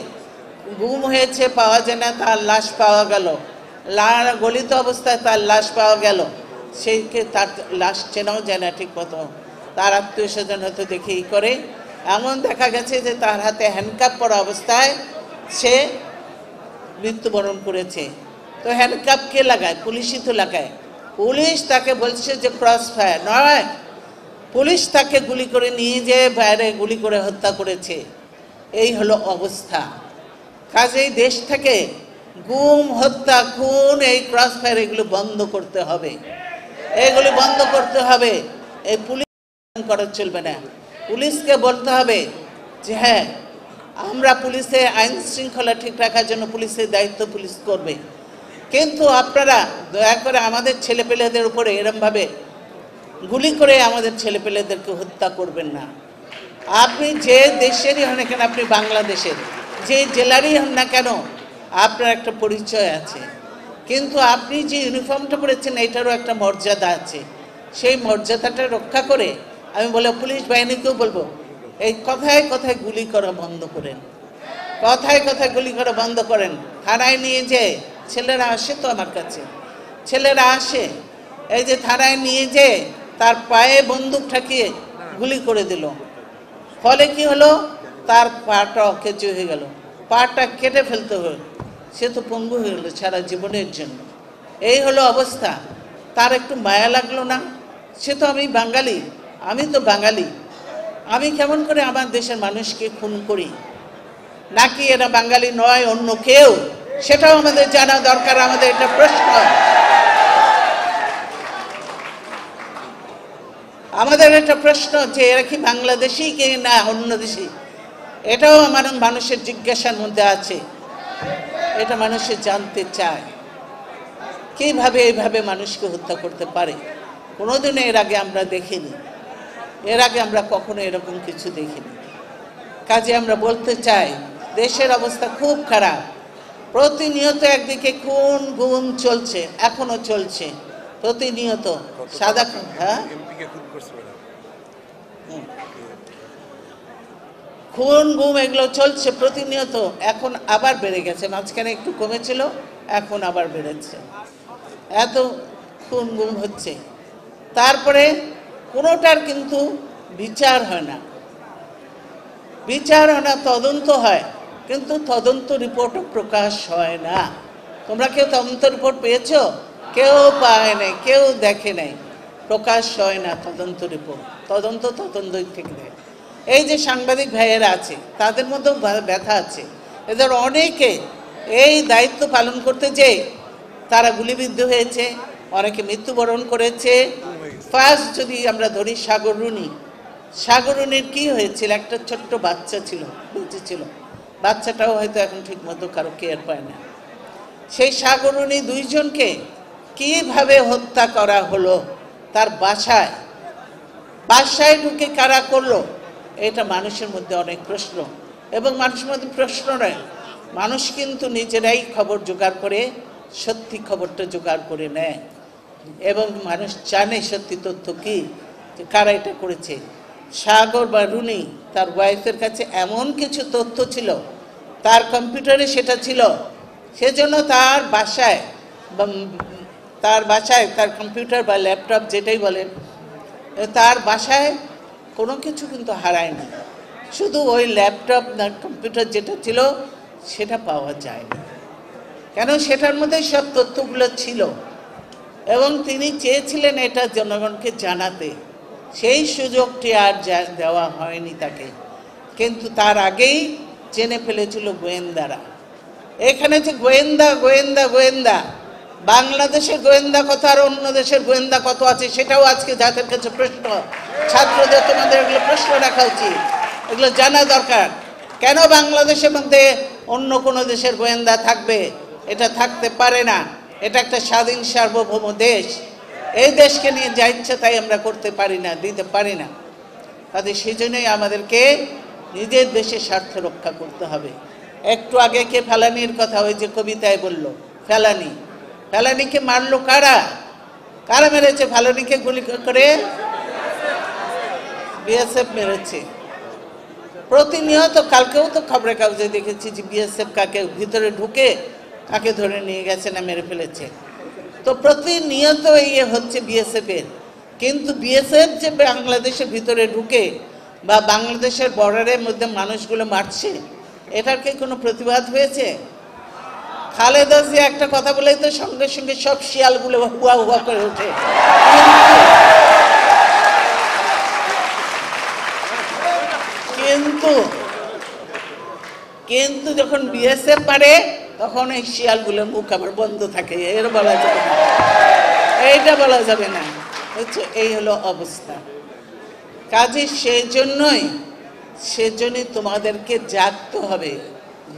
C: গুম হয়েছে, পাওয়া যায় না, তার লাশ পাওয়া গেল, গলিত অবস্থায় তার লাশ পাওয়া গেল, সেইকে তার লাশ চেনাও যায় না ঠিক মতো, তার আত্মীয় স্বজন হয়তো দেখেই করে। এমন দেখা গেছে যে তার হাতে হ্যান্ডকাপ পরা অবস্থায় সে মৃত্যুবরণ করেছে। তো হ্যান্ডকাপ কে লাগায়? পুলিশই তো লাগায়। পুলিশ তাকে বলছে যে ক্রস ফায়ার নয়, পুলিশ তাকে গুলি করে নিয়ে যেয়ে বাইরে গুলি করে হত্যা করেছে। এই হলো অবস্থা। কাজেই দেশ থেকে গুম, হত্যা, খুন, এই ক্রস ফায়ার এগুলো বন্ধ করতে হবে, এগুলি বন্ধ করতে হবে। এই পুলিশ করা চলবে না। পুলিশকে বলতে হবে যে হ্যাঁ, আমরা পুলিশে আইন শৃঙ্খলা ঠিক রাখার জন্য পুলিশের দায়িত্ব পুলিশ করবে, কিন্তু আপনারা দয়া করে আমাদের ছেলেপেলেদের উপরে এরমভাবে গুলি করে আমাদের ছেলেপেলেদেরকে হত্যা করবেন না। আপনি যে দেশেরই হন না কেন, আপনি বাংলাদেশের যে জেলারই হন না কেন, আপনার একটা পরিচয় আছে, কিন্তু আপনি যে ইউনিফর্মটা পরেছেন এটারও একটা মর্যাদা আছে। সেই মর্যাদাটা রক্ষা করে আমি বলে পুলিশ বাহিনীকেও বলবো, এই কথায় কথায় গুলি করা বন্ধ করেন, কথায় কথায় গুলি করা বন্ধ করেন। থানায় নিয়ে যে ছেলেরা আসে, তো আমার কাছে ছেলেরা আসে, এই যে থানায় নিয়ে যে তার পায়ে বন্দুক ঠাকিয়ে গুলি করে দিল, ফলে কি হলো? তার পাটা অকেজো হয়ে গেল, পাটা কেটে ফেলতে হলো, সে তো পঙ্গু হয়ে গেল সারা জীবনের জন্য। এই হলো অবস্থা। তার একটু মায়া লাগলো না? সে তো আমি বাঙালি, আমি তো বাঙালি, আমি কেমন করে আমার দেশের মানুষকে খুন করি? নাকি এরা বাঙালি নয় অন্য কেউ? সেটাও আমাদের জানা দরকার। আমাদের এটা প্রশ্ন, আমাদের একটা প্রশ্ন যে এরা কি বাংলাদেশি কে না অন্য দেশি? এটাও আমার মানুষের জিজ্ঞাসার মধ্যে আছে, এটা মানুষে জানতে চায় কিভাবে এইভাবে মানুষকে হত্যা করতে পারে। কোনোদিনও এর আগে আমরা দেখিনি, এর আগে আমরা কখনো এরকম কিছু দেখিনি। কাজে আমরা বলতে চাই দেশের অবস্থা খুব খারাপ। প্রতিনিয়ত একদিকে খুন গুম চলছে, এখনো চলছে প্রতিনিয়ত। সাদা খুন গুম এগুলো চলছে প্রতিনিয়ত। এখন আবার বেড়ে গেছে, মাঝখানে একটু কমেছিল, এখন আবার বেড়েছে। এত খুন গুম হচ্ছে, তারপরে কোনোটার কিন্তু বিচার হয় না, বিচার হয় না, তদন্ত হয়, কিন্তু তদন্ত রিপোর্টও প্রকাশ হয় না। তোমরা কেউ তদন্ত রিপোর্ট পেয়েছো? কেউ পায় নাই, কেউ দেখে নাই। প্রকাশ হয় না তদন্ত রিপোর্ট, তদন্ত থেকে দেয়। এই যে সাংবাদিক ভাইয়েরা আছে তাদের মধ্যেও ব্যথা আছে, এদের অনেকে এই দায়িত্ব পালন করতে যেয়ে তারা গুলিবিদ্ধ হয়েছে, অনেকে মৃত্যুবরণ করেছে। ফার্স্ট যদি আমরা ধরি সাগর রুনির কি হয়েছিল, একটা ছোট্ট বাচ্চা ছিল, বেঁচে ছিল, বাচ্চাটাও হয়তো এখন ঠিক মতো কারো কেয়ার পায় না। সেই সাগর রুনি দুইজনকে কিভাবে হত্যা করা হলো, তার বাসায় ঢুকে কারা করলো, এটা মানুষের মধ্যে অনেক প্রশ্ন। এবং মানুষের মধ্যে প্রশ্ন নয়, মানুষ কিন্তু নিজেরাই খবর জোগাড় করে সত্যি খবরটা জোগাড় করে নেয় এবং মানুষ জানে সত্যি তথ্য কি, যে কারা এটা করেছে। সাগর বা রুনি তার ওয়াইফের কাছে এমন কিছু তথ্য ছিল, তার কম্পিউটারে সেটা ছিল, সেজন্য তার বাসায় তার কম্পিউটার বা ল্যাপটপ যেটাই বলেন, তার বাসায় কোনো কিছু কিন্তু হারায়নি, শুধু ওই ল্যাপটপ না কম্পিউটার যেটা ছিল সেটা পাওয়া যায়নি। কেন, সেটার মধ্যে সব তথ্যগুলো ছিল এবং তিনি চেয়েছিলেন এটা জনগণকে জানাতে, সেই সুযোগটি আর দেওয়া হয়নি তাকে। কিন্তু তার আগেই জেনে ফেলেছিল গোয়েন্দারা। এখানে যে গোয়েন্দা, বাংলাদেশের গোয়েন্দা কত আর অন্য দেশের গোয়েন্দা কত আছে, সেটাও আজকে জাতির কাছে প্রশ্ন। ছাত্রদের তোমাদের এগুলো প্রশ্ন রাখা উচিত, এগুলো জানা দরকার। কেন বাংলাদেশের মধ্যে অন্য কোনো দেশের গোয়েন্দা থাকবে? এটা থাকতে পারে না। এটা একটা স্বাধীন সার্বভৌম দেশ। এই দেশকে নিয়ে যা ইচ্ছা তাই আমরা করতে পারি না, দিতে পারি না। তাদের সেই জন্যই আমাদেরকে নিজের দেশের স্বার্থ রক্ষা করতে হবে। একটু আগে কে ফেলানির কথা ওই যে কবিতায় বলল, ফেলানিকে মারলো কারা মেরেছে? ফেলানিকে গুলি করে বিএসএফ মেরেছে। প্রতিনিয়ত কালকেও তো খবরের কাগজে দেখেছি যে বিএসএফ কাকে ভিতরে ঢুকে কাকে ধরে নিয়ে গেছে না মেরে ফেলেছে। তো প্রতিনিয়ত ইয়ে হচ্ছে বিএসএফের। কিন্তু বিএসএফ যে বাংলাদেশের ভিতরে ঢুকে বা বাংলাদেশের বর্ডারের মধ্যে মানুষগুলো মারছে, এটার কি কোনো প্রতিবাদ হয়েছে? খালেদা জিয়া একটা কথা বলেই তো সঙ্গে সঙ্গে সব শিয়ালগুলো হুয়া করে ওঠে। কিন্তু যখন বিএসএফ পারে তখন এই শিয়ালগুলোর মুখ আবার বন্ধ থাকে, এর বলা যাবে না, এইটা বলা যাবে না, বুঝছো? এই হলো অবস্থা। কাজে সেজন্যই তোমাদেরকে জাগতে হবে,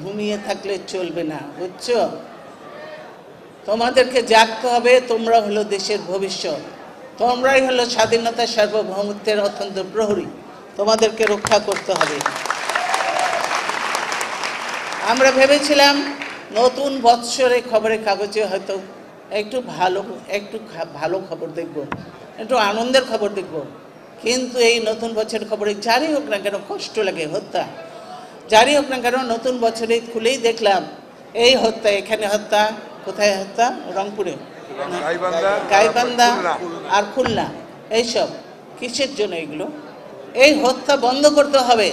C: ঘুমিয়ে থাকলে চলবে না, বুঝছো? তোমাদেরকে জাগতে হবে। তোমরা হলো দেশের ভবিষ্যৎ, তোমরাই হলো স্বাধীনতা সার্বভৌমত্বের অত্যন্ত প্রহরী, তোমাদেরকে রক্ষা করতে হবে। আমরা ভেবেছিলাম নতুন বৎসরে খবরের কাগজে হয়তো একটু ভালো খবর দেখব, একটু আনন্দের খবর দেখব। কিন্তু এই নতুন বছরের খবরে যারই হোক না কেন কষ্ট লাগে, হত্যা যারই হোক না কেন, নতুন বছরে খুলেই দেখলাম এই হত্যা, এখানে হত্যা, কোথায় হত্যা? রংপুরে, গাইবান্ধা আর খুলনা। এইসব কিসের জন্য এগুলো? এই হত্যা বন্ধ করতে হবে।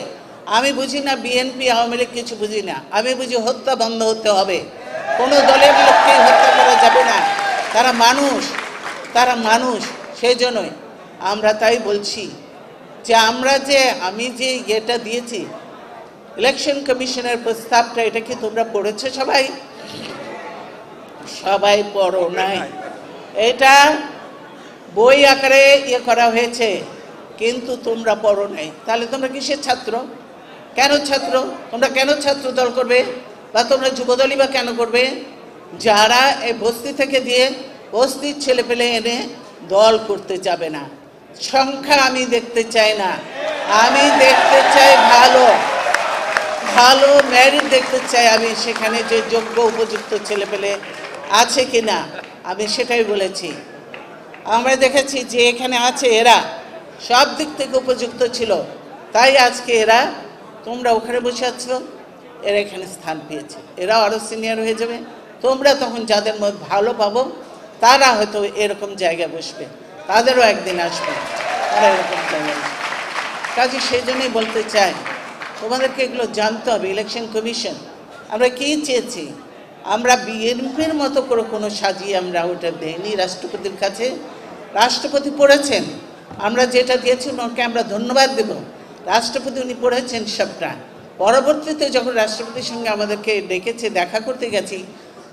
C: আমি বুঝি না বিএনপি আওয়ামী লীগ, কিছু বুঝি না, আমি বুঝি হত্যা বন্ধ হতে হবে। কোনো দলের লোককে হত্যা করা যাবে না, তারা মানুষ। সেই জন্যই আমরা তাই বলছি যে আমি যে এটা দিয়েছি ইলেকশন কমিশনের প্রস্তাবটা, এটা কি তোমরা পড়েছো? সবাই পড়ো নাই। এটা বই আকারে করা হয়েছে, কিন্তু তোমরা পড়ো নাই। তাহলে তোমরা কিসের ছাত্র? তোমরা কেন ছাত্র দল করবে? বা তোমরা যুবদলই বা কেন করবে? যারা এই বস্তি থেকে দিয়ে বস্তির ছেলে পেলে এনে দল করতে যাবে না। সংখ্যা আমি দেখতে চাই না, আমি দেখতে চাই ভালো ম্যারিট দেখতে চাই। আমি সেখানে যে যোগ্য উপযুক্ত ছেলে পেলে আছে কিনা, আমি সেটাই বলেছি। আমরা দেখেছি যে এখানে আছে, এরা সব দিক থেকে উপযুক্ত ছিল, তাই আজকে তোমরা ওখানে বসে আছো, এরা এখানে স্থান পেয়েছে, এরা আরও সিনিয়র হয়ে যাবে। তোমরা তখন যাদের মধ্যে ভালো পাবো তারা হয়তো এরকম জায়গায় বসবে, তাদেরও একদিন আসবে, তারা এরকম জায়গায় বসবে। কাজে সেই জন্যই বলতে চাই, তোমাদেরকে এগুলো জানতে হবে। ইলেকশন কমিশন আমরা কী চেয়েছি? আমরা বিএনপির মতো করে কোনো সাজিয়ে আমরা ওটা দেইনি রাষ্ট্রপতির কাছে। রাষ্ট্রপতি পড়েছেন, আমরা যেটা দিয়েছি ওনাকে আমরা ধন্যবাদ দেব। রাষ্ট্রপতি উনি পড়েছেন সবটা। পরবর্তীতে যখন রাষ্ট্রপতির সঙ্গে আমাদেরকে ডেকেছে, দেখা করতে গেছি,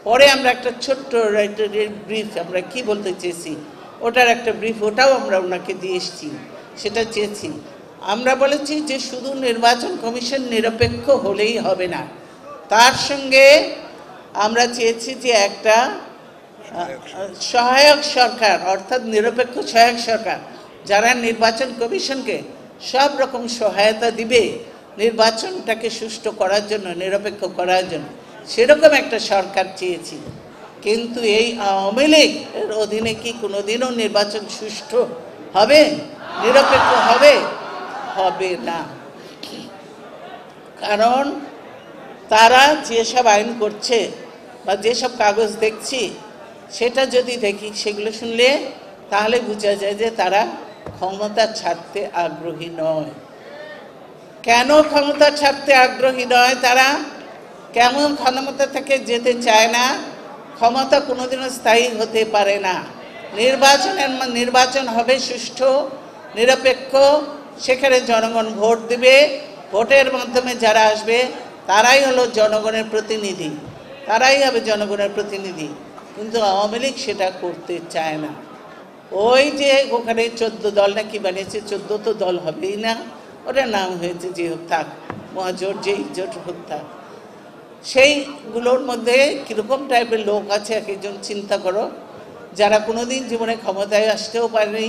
C: পরে আমরা একটা ছোট্ট ব্রিফ, আমরা কি বলতে চেয়েছি ওটার একটা ব্রিফ, ওটাও আমরা ওনাকে দিয়ে এসেছি। সেটা চেয়েছি, আমরা বলেছি যে শুধু নির্বাচন কমিশন নিরপেক্ষ হলেই হবে না, তার সঙ্গে আমরা চেয়েছি যে একটা সহায়ক সরকার, অর্থাৎ নিরপেক্ষ সহায়ক সরকার, যারা নির্বাচন কমিশনকে সব রকম সহায়তা দিবে নির্বাচনটাকে সুষ্ঠু করার জন্য, নিরপেক্ষ করার জন্য, সেরকম একটা সরকার চেয়েছি। কিন্তু এই আওয়ামী লীগের অধীনে কি কোনোদিনও নির্বাচন সুষ্ঠু হবে, নিরপেক্ষ হবে? হবে না। কারণ তারা যেসব আইন করছে বা যেসব কাগজ দেখছি, সেটা যদি দেখি, সেগুলো শুনলে তাহলে বোঝা যায় যে তারা ক্ষমতা ছাড়তে আগ্রহী নয়। কেন ক্ষমতা ছাড়তে আগ্রহী নয়? তারা কেমন ক্ষমতা থেকে যেতে চায় না? ক্ষমতা কোনোদিনও স্থায়ী হতে পারে না। নির্বাচন হবে সুষ্ঠু, নিরপেক্ষ, সেখানে জনগণ ভোট দেবে, ভোটের মাধ্যমে যারা আসবে তারাই হলো জনগণের প্রতিনিধি, তারাই হবে জনগণের প্রতিনিধি। কিন্তু আওয়ামী লীগ সেটা করতে চায় না। ওই যে ওখানে 14 দল নাকি বানিয়েছে, 14 তো দল হবেই না, ওটার নাম হয়েছে যে হোক থাক, মহাজোট, যেই জোট হোক থাক। সেইগুলোর মধ্যে কীরকম টাইপের লোক আছে এক একজন চিন্তা করো, যারা কোনোদিন জীবনে ক্ষমতায় আসতেও পারেনি,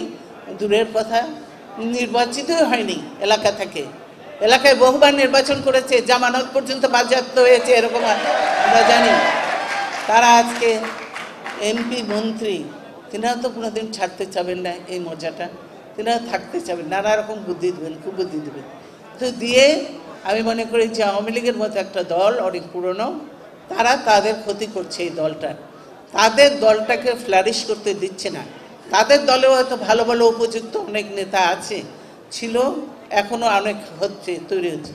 C: দূরের কথা নির্বাচিতই হয়নি এলাকা থেকে। এলাকায় বহুবার নির্বাচন করেছে, জামানত পর্যন্ত বাজেয়াপ্ত হয়েছে, এরকম আমরা জানি। তারা আজকে এমপি, মন্ত্রী, তিনারা তো কোনোদিন ছাড়তে চাবেন না এই মজাটা, তিনারা থাকতে চাবেন, নানা রকম বুদ্ধি দেবেন, কুবুদ্ধি দেবেন। তো দিয়ে আমি মনে করি যে আওয়ামী লীগের মতো একটা দল অনেক পুরনো, তারা তাদের ক্ষতি করছে এই দলটার, তাদের দলটাকে ফ্লারিশ করতে দিচ্ছে না। তাদের দলেও হয়তো ভালো ভালো উপযুক্ত অনেক নেতা আছে, ছিল, এখনও অনেক হচ্ছে, তৈরি হচ্ছে,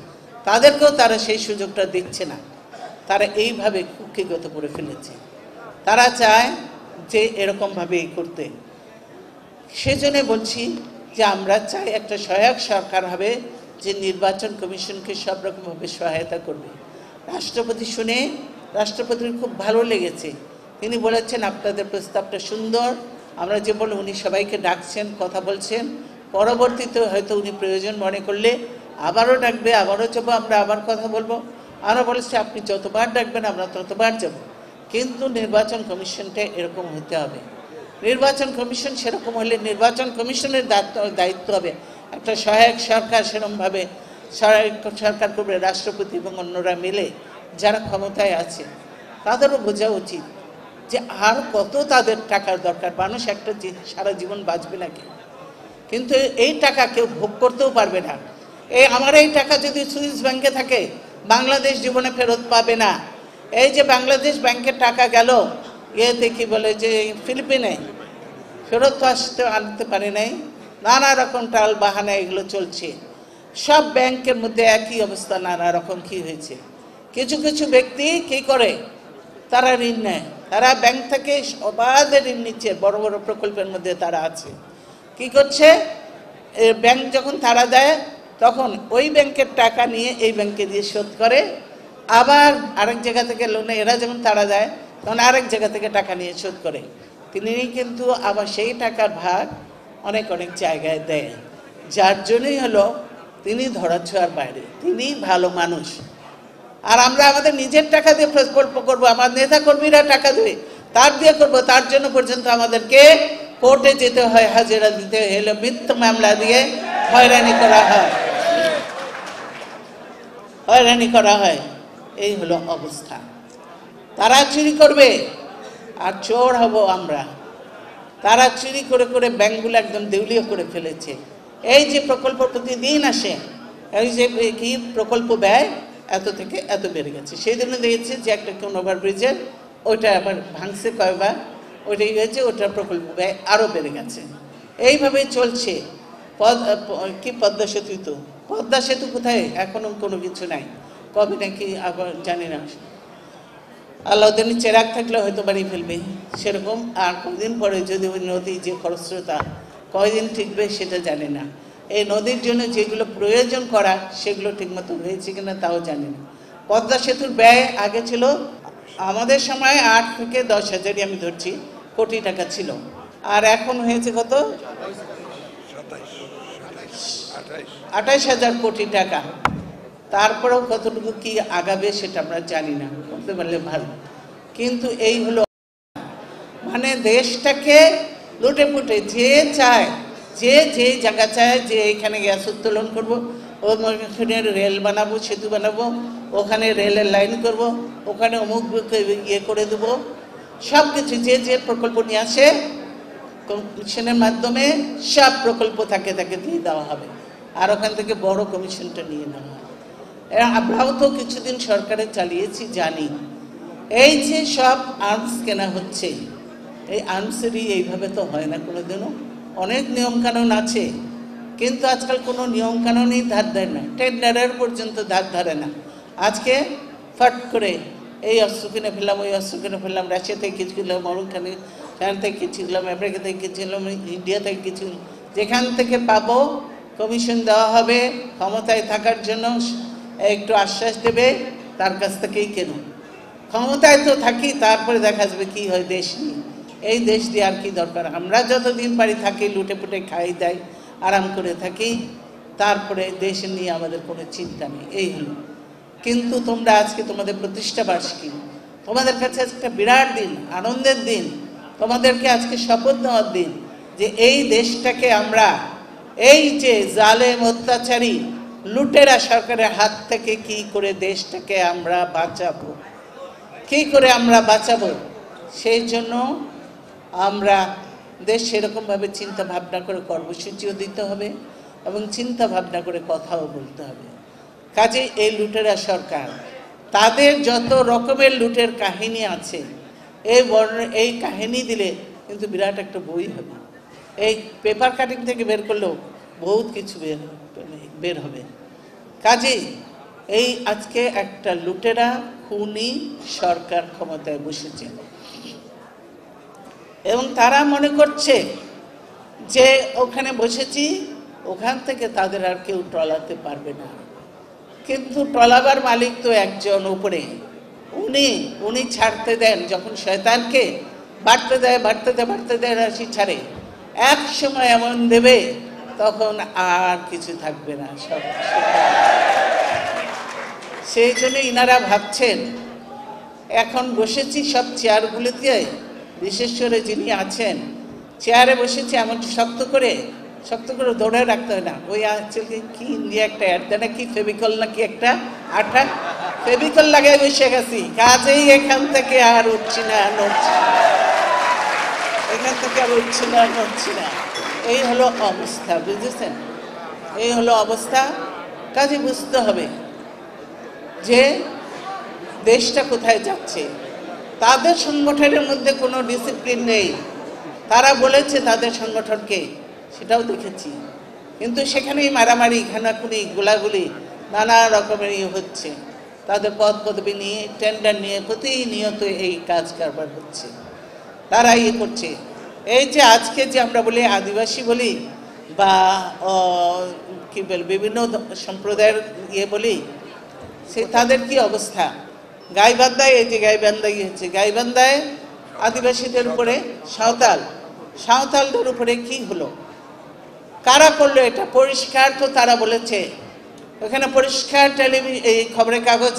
C: তাদেরকেও তারা সেই সুযোগটা দিচ্ছে না। তারা এইভাবে কুক্ষিগত করে ফেলেছে। তারা চায় যে এরকমভাবে করতে। সেজন্য বলছি যে আমরা চাই একটা সহায়ক সরকার হবে, যে নির্বাচন কমিশনকে সব রকমভাবে সহায়তা করবে। রাষ্ট্রপতি শুনে রাষ্ট্রপতির খুব ভালো লেগেছে, তিনি বলেছেন আপনাদের প্রস্তাবটা সুন্দর। আমরা যে বলে উনি সবাইকে ডাকছেন, কথা বলছেন, পরবর্তীতে হয়তো উনি প্রয়োজন মনে করলে আবারও ডাকবে, আবারও যাবো, আমরা আবার কথা বলবো। আমরা বলেছি আপনি যতবার ডাকবেন আমরা ততবার যাব, কিন্তু নির্বাচন কমিশনটা এরকম হতে হবে। নির্বাচন কমিশন সেরকম হলে নির্বাচন কমিশনের দায়িত্ব হবে একটা সহায়ক সরকার, সেরকমভাবে সহায়ক সরকার করবে রাষ্ট্রপতি এবং অন্যরা মিলে যারা ক্ষমতায় আছে। তাদেরও বোঝা উচিত যে আর কত তাদের টাকার দরকার। মানুষ একটা সারা জীবন বাঁচবে নাকি? কিন্তু এই টাকা কেউ ভোগ করতেও পারবে না। আমার এই টাকা যদি সুইস ব্যাংকে থাকে, বাংলাদেশ জীবনে ফেরত পাবে না। এই যে বাংলাদেশ ব্যাংকের টাকা গেল এতে কি বলে যে ফিলিপিনে, ফেরত তো আনতে পারে নাই, নানা রকম টাল বাহানা এগুলো চলছে। সব ব্যাংকের মধ্যে একই অবস্থা, নানা রকম কি হয়েছে। কিছু কিছু ব্যক্তি কি করে, তারা ঋণ নেয়, তারা ব্যাংক থেকে অবাধে ঋণ নিচ্ছে, বড় বড় প্রকল্পের মধ্যে তারা আছে। কি করছে, ব্যাংক যখন তারা দেয় তখন ওই ব্যাংকের টাকা নিয়ে এই ব্যাংকে দিয়ে শোধ করে, আবার আরেক জায়গা থেকে লোনে এরা যেমন তারা দেয় তখন আরেক জায়গা থেকে টাকা নিয়ে শোধ করে। তিনি কিন্তু আবার সেই টাকার ভাগ অনেক অনেক জায়গায় দেয়, যার জন্যই হলো তিনি ধরাছোঁয়ার বাইরে, তিনি ভালো মানুষ। আর আমরা আমাদের নিজের টাকা দিয়ে প্রকল্প করবো, আমার নেতা কর্মীরা টাকা দেবে, তার দিয়ে করবো, তার জন্য পর্যন্ত আমাদেরকে কোর্টে যেতে হয়, হাজিরা দিতে হলে মিথ্যা মামলা দিয়ে হয়রানি করা হয়, হয়রানি করা হয়। এই হলো অবস্থা। তারা চুরি করবে আর চোর হব আমরা। তারা চুরি করে করে ব্যাংকগুলো একদম দেউলিয়া করে ফেলেছে। এই যে প্রকল্প প্রতিদিন আসে, এই যে কি প্রকল্প ব্যয় এত থেকে এত বেড়ে গেছে। সেই জন্য দেখেছি যে একটা কোন ওভারব্রিজের ওইটা আবার ভাঙছে কয়বার, ওইটাই হয়েছে, ওটার প্রকল্প ব্যয় আরও বেড়ে গেছে। এইভাবে চলছে। কি পদ্মা সেতু, তো পদ্মা সেতু কোথায়, এখনো কোনো কিছু নাই, কবে নাকি আবার জানি না। আল্লাহ চেরাগ থাকলে হয়তো বাড়িয়ে ফেলবে, সেরকম। আর কদিন পরে যদি ওই নদী যে খরস্রোতা কয়দিন ঠিকবে সেটা জানি না। এই নদীর জন্য যেগুলো প্রয়োজন করা সেগুলো ঠিকমতো হয়েছে কিনা তাও জানি না। পদ্মা সেতুর ব্যয় আগে ছিল আমাদের সময় 8 থেকে 10 হাজারই আমি ধরছি কোটি টাকা ছিল, আর এখন হয়েছে কত? 28,000 কোটি টাকা। তারপরেও কতটুকু কি আগাবে সেটা আমরা জানি না, করতে পারলে ভালো। কিন্তু এই হলো মানে দেশটাকে লুটে পুটে যে চায়, যে যে জায়গা চায় যে এখানে গ্যাস উত্তোলন করবো, ওখানে রেল বানাবো, সেতু বানাবো, ওখানে রেলের লাইন করব, ওখানে অমুক ইয়ে করে দেবো, সব কিছু যে যে প্রকল্প নিয়ে আসে কমিশনের মাধ্যমে সব প্রকল্প তাকে দিয়ে দেওয়া হবে, আর ওখান থেকে বড় কমিশনটা নিয়ে নেওয়া হয়। আমরাও তো কিছুদিন সরকারে চালিয়েছি, জানি। এই যে সব আর্মস কেনা হচ্ছে, এই আর্মসেরই এইভাবে তো হয় না কোনোদিনও। অনেক নিয়মকানুন আছে, কিন্তু আজকাল কোনো নিয়মকানুনই ধার দেয় না, টেন্ডারের পর্যন্ত ধার ধরে না। আজকে ফট করে এই অস্ত্র কিনে ফেললাম, ওই অস্ত্র কিনে ফেললাম, রাশিয়া থেকে কিছু কিনলাম, মরুখানে সেখান থেকে কিছু কিনলাম, আমেরিকা থেকে কিছু কিনলাম, ইন্ডিয়া থেকে কিছু, যেখান থেকে পাবো কমিশন দেওয়া হবে, ক্ষমতায় থাকার জন্য একটু আশ্বাস দেবে, তার কাছ থেকেই কেন। ক্ষমতায় তো থাকি, তারপরে দেখা যাবে কি হয় দেশ নিয়ে। এই দেশ দিয়ে আর কি দরকার? আমরা যতদিন পারি থাকি, লুটে পুটে খাই দেয়, আরাম করে থাকি, তারপরে দেশ নিয়ে আমাদের কোনো চিন্তা নেই। এই হলো। কিন্তু তোমরা আজকে তোমাদের প্রতিষ্ঠা বার্ষিকী, তোমাদের কাছে একটা বিরাট দিন, আনন্দের দিন। তোমাদেরকে আজকে শপথ নেওয়ার দিন যে এই দেশটাকে আমরা এই যে জালেম অত্যাচারী লুটেরা সরকারের হাত থেকে কি করে দেশটাকে আমরা বাঁচাবো, কি করে আমরা বাঁচাবো, সেই জন্য আমরা দেশ সেরকমভাবে চিন্তা ভাবনা করে কর্মসূচিও দিতে হবে এবং চিন্তা ভাবনা করে কথাও বলতে হবে। কাজে এই লুটেরা সরকার, তাদের যত রকমের লুটের কাহিনী আছে, এই কাহিনী দিলে কিন্তু বিরাট একটা বই হবে। এই পেপার কাটিং থেকে বের করলেও বহুত কিছু বের হবে। কাজেই এই আজকে একটা লুটেরা খুনি সরকার ক্ষমতায় বসেছে এবং তারা মনে করছে যে ওখানে বসেছি, ওখান থেকে তাদের আর কেউ টলাতে পারবে না। কিন্তু টলাবার মালিক তো একজন উপরে, উনি ছাড়তে দেন। যখন শয়তানকে বাড়তে দেয় রাশি ছাড়ে, এক সময় এমন দেবে তখন আর কিছু থাকবে না, সব। সেই জন্য ইনারা ভাবছেন এখন বসেছি সব চেয়ারগুলিতে, বিশেষ করে যিনি আছেন চেয়ারে বসেছি এমন শক্ত করে ধরে রাখতে হয় না। ওই আজকে কি ইন্ডিয়া একটা অ্যাড দেয় না, কি ফেভিকল নাকি একটা আঠা, ফেভিকল লাগাই বসে গেছি, কাজেই এখান থেকে আর উঠছি না, নড়ছি না, এখান থেকে আর উঠছি না, নড়ছি না। এই হলো অবস্থা, বুঝেছেন? এই হলো অবস্থা। কাজে বুঝতে হবে যে দেশটা কোথায় যাচ্ছে। তাদের সংগঠনের মধ্যে কোনো ডিসিপ্লিন নেই। তারা বলেছে তাদের সংগঠনকে, সেটাও দেখেছি, কিন্তু সেখানেই মারামারি, ঘানাখুনি, গোলাগুলি, নানা রকমের হচ্ছে। তাদের পদ পদবি নিয়ে, টেন্ডার নিয়ে প্রতিনিয়ত এই কাজ কারবার হচ্ছে। তারা করছে। এই যে আজকে যে আমরা বলি আদিবাসী বলি বা কি বল বিভিন্ন সম্প্রদায়ের বলি, সে তাদের কি অবস্থা? গাইবান্ধায়, এই যে গাইবান্ধায় হচ্ছে, গাইবান্ধায় আদিবাসীদের উপরে সাঁওতালদের উপরে কি হলো? কারা করলো এটা? পরিষ্কার তো তারা বলেছে, ওখানে পরিষ্কার এই খবরের কাগজ,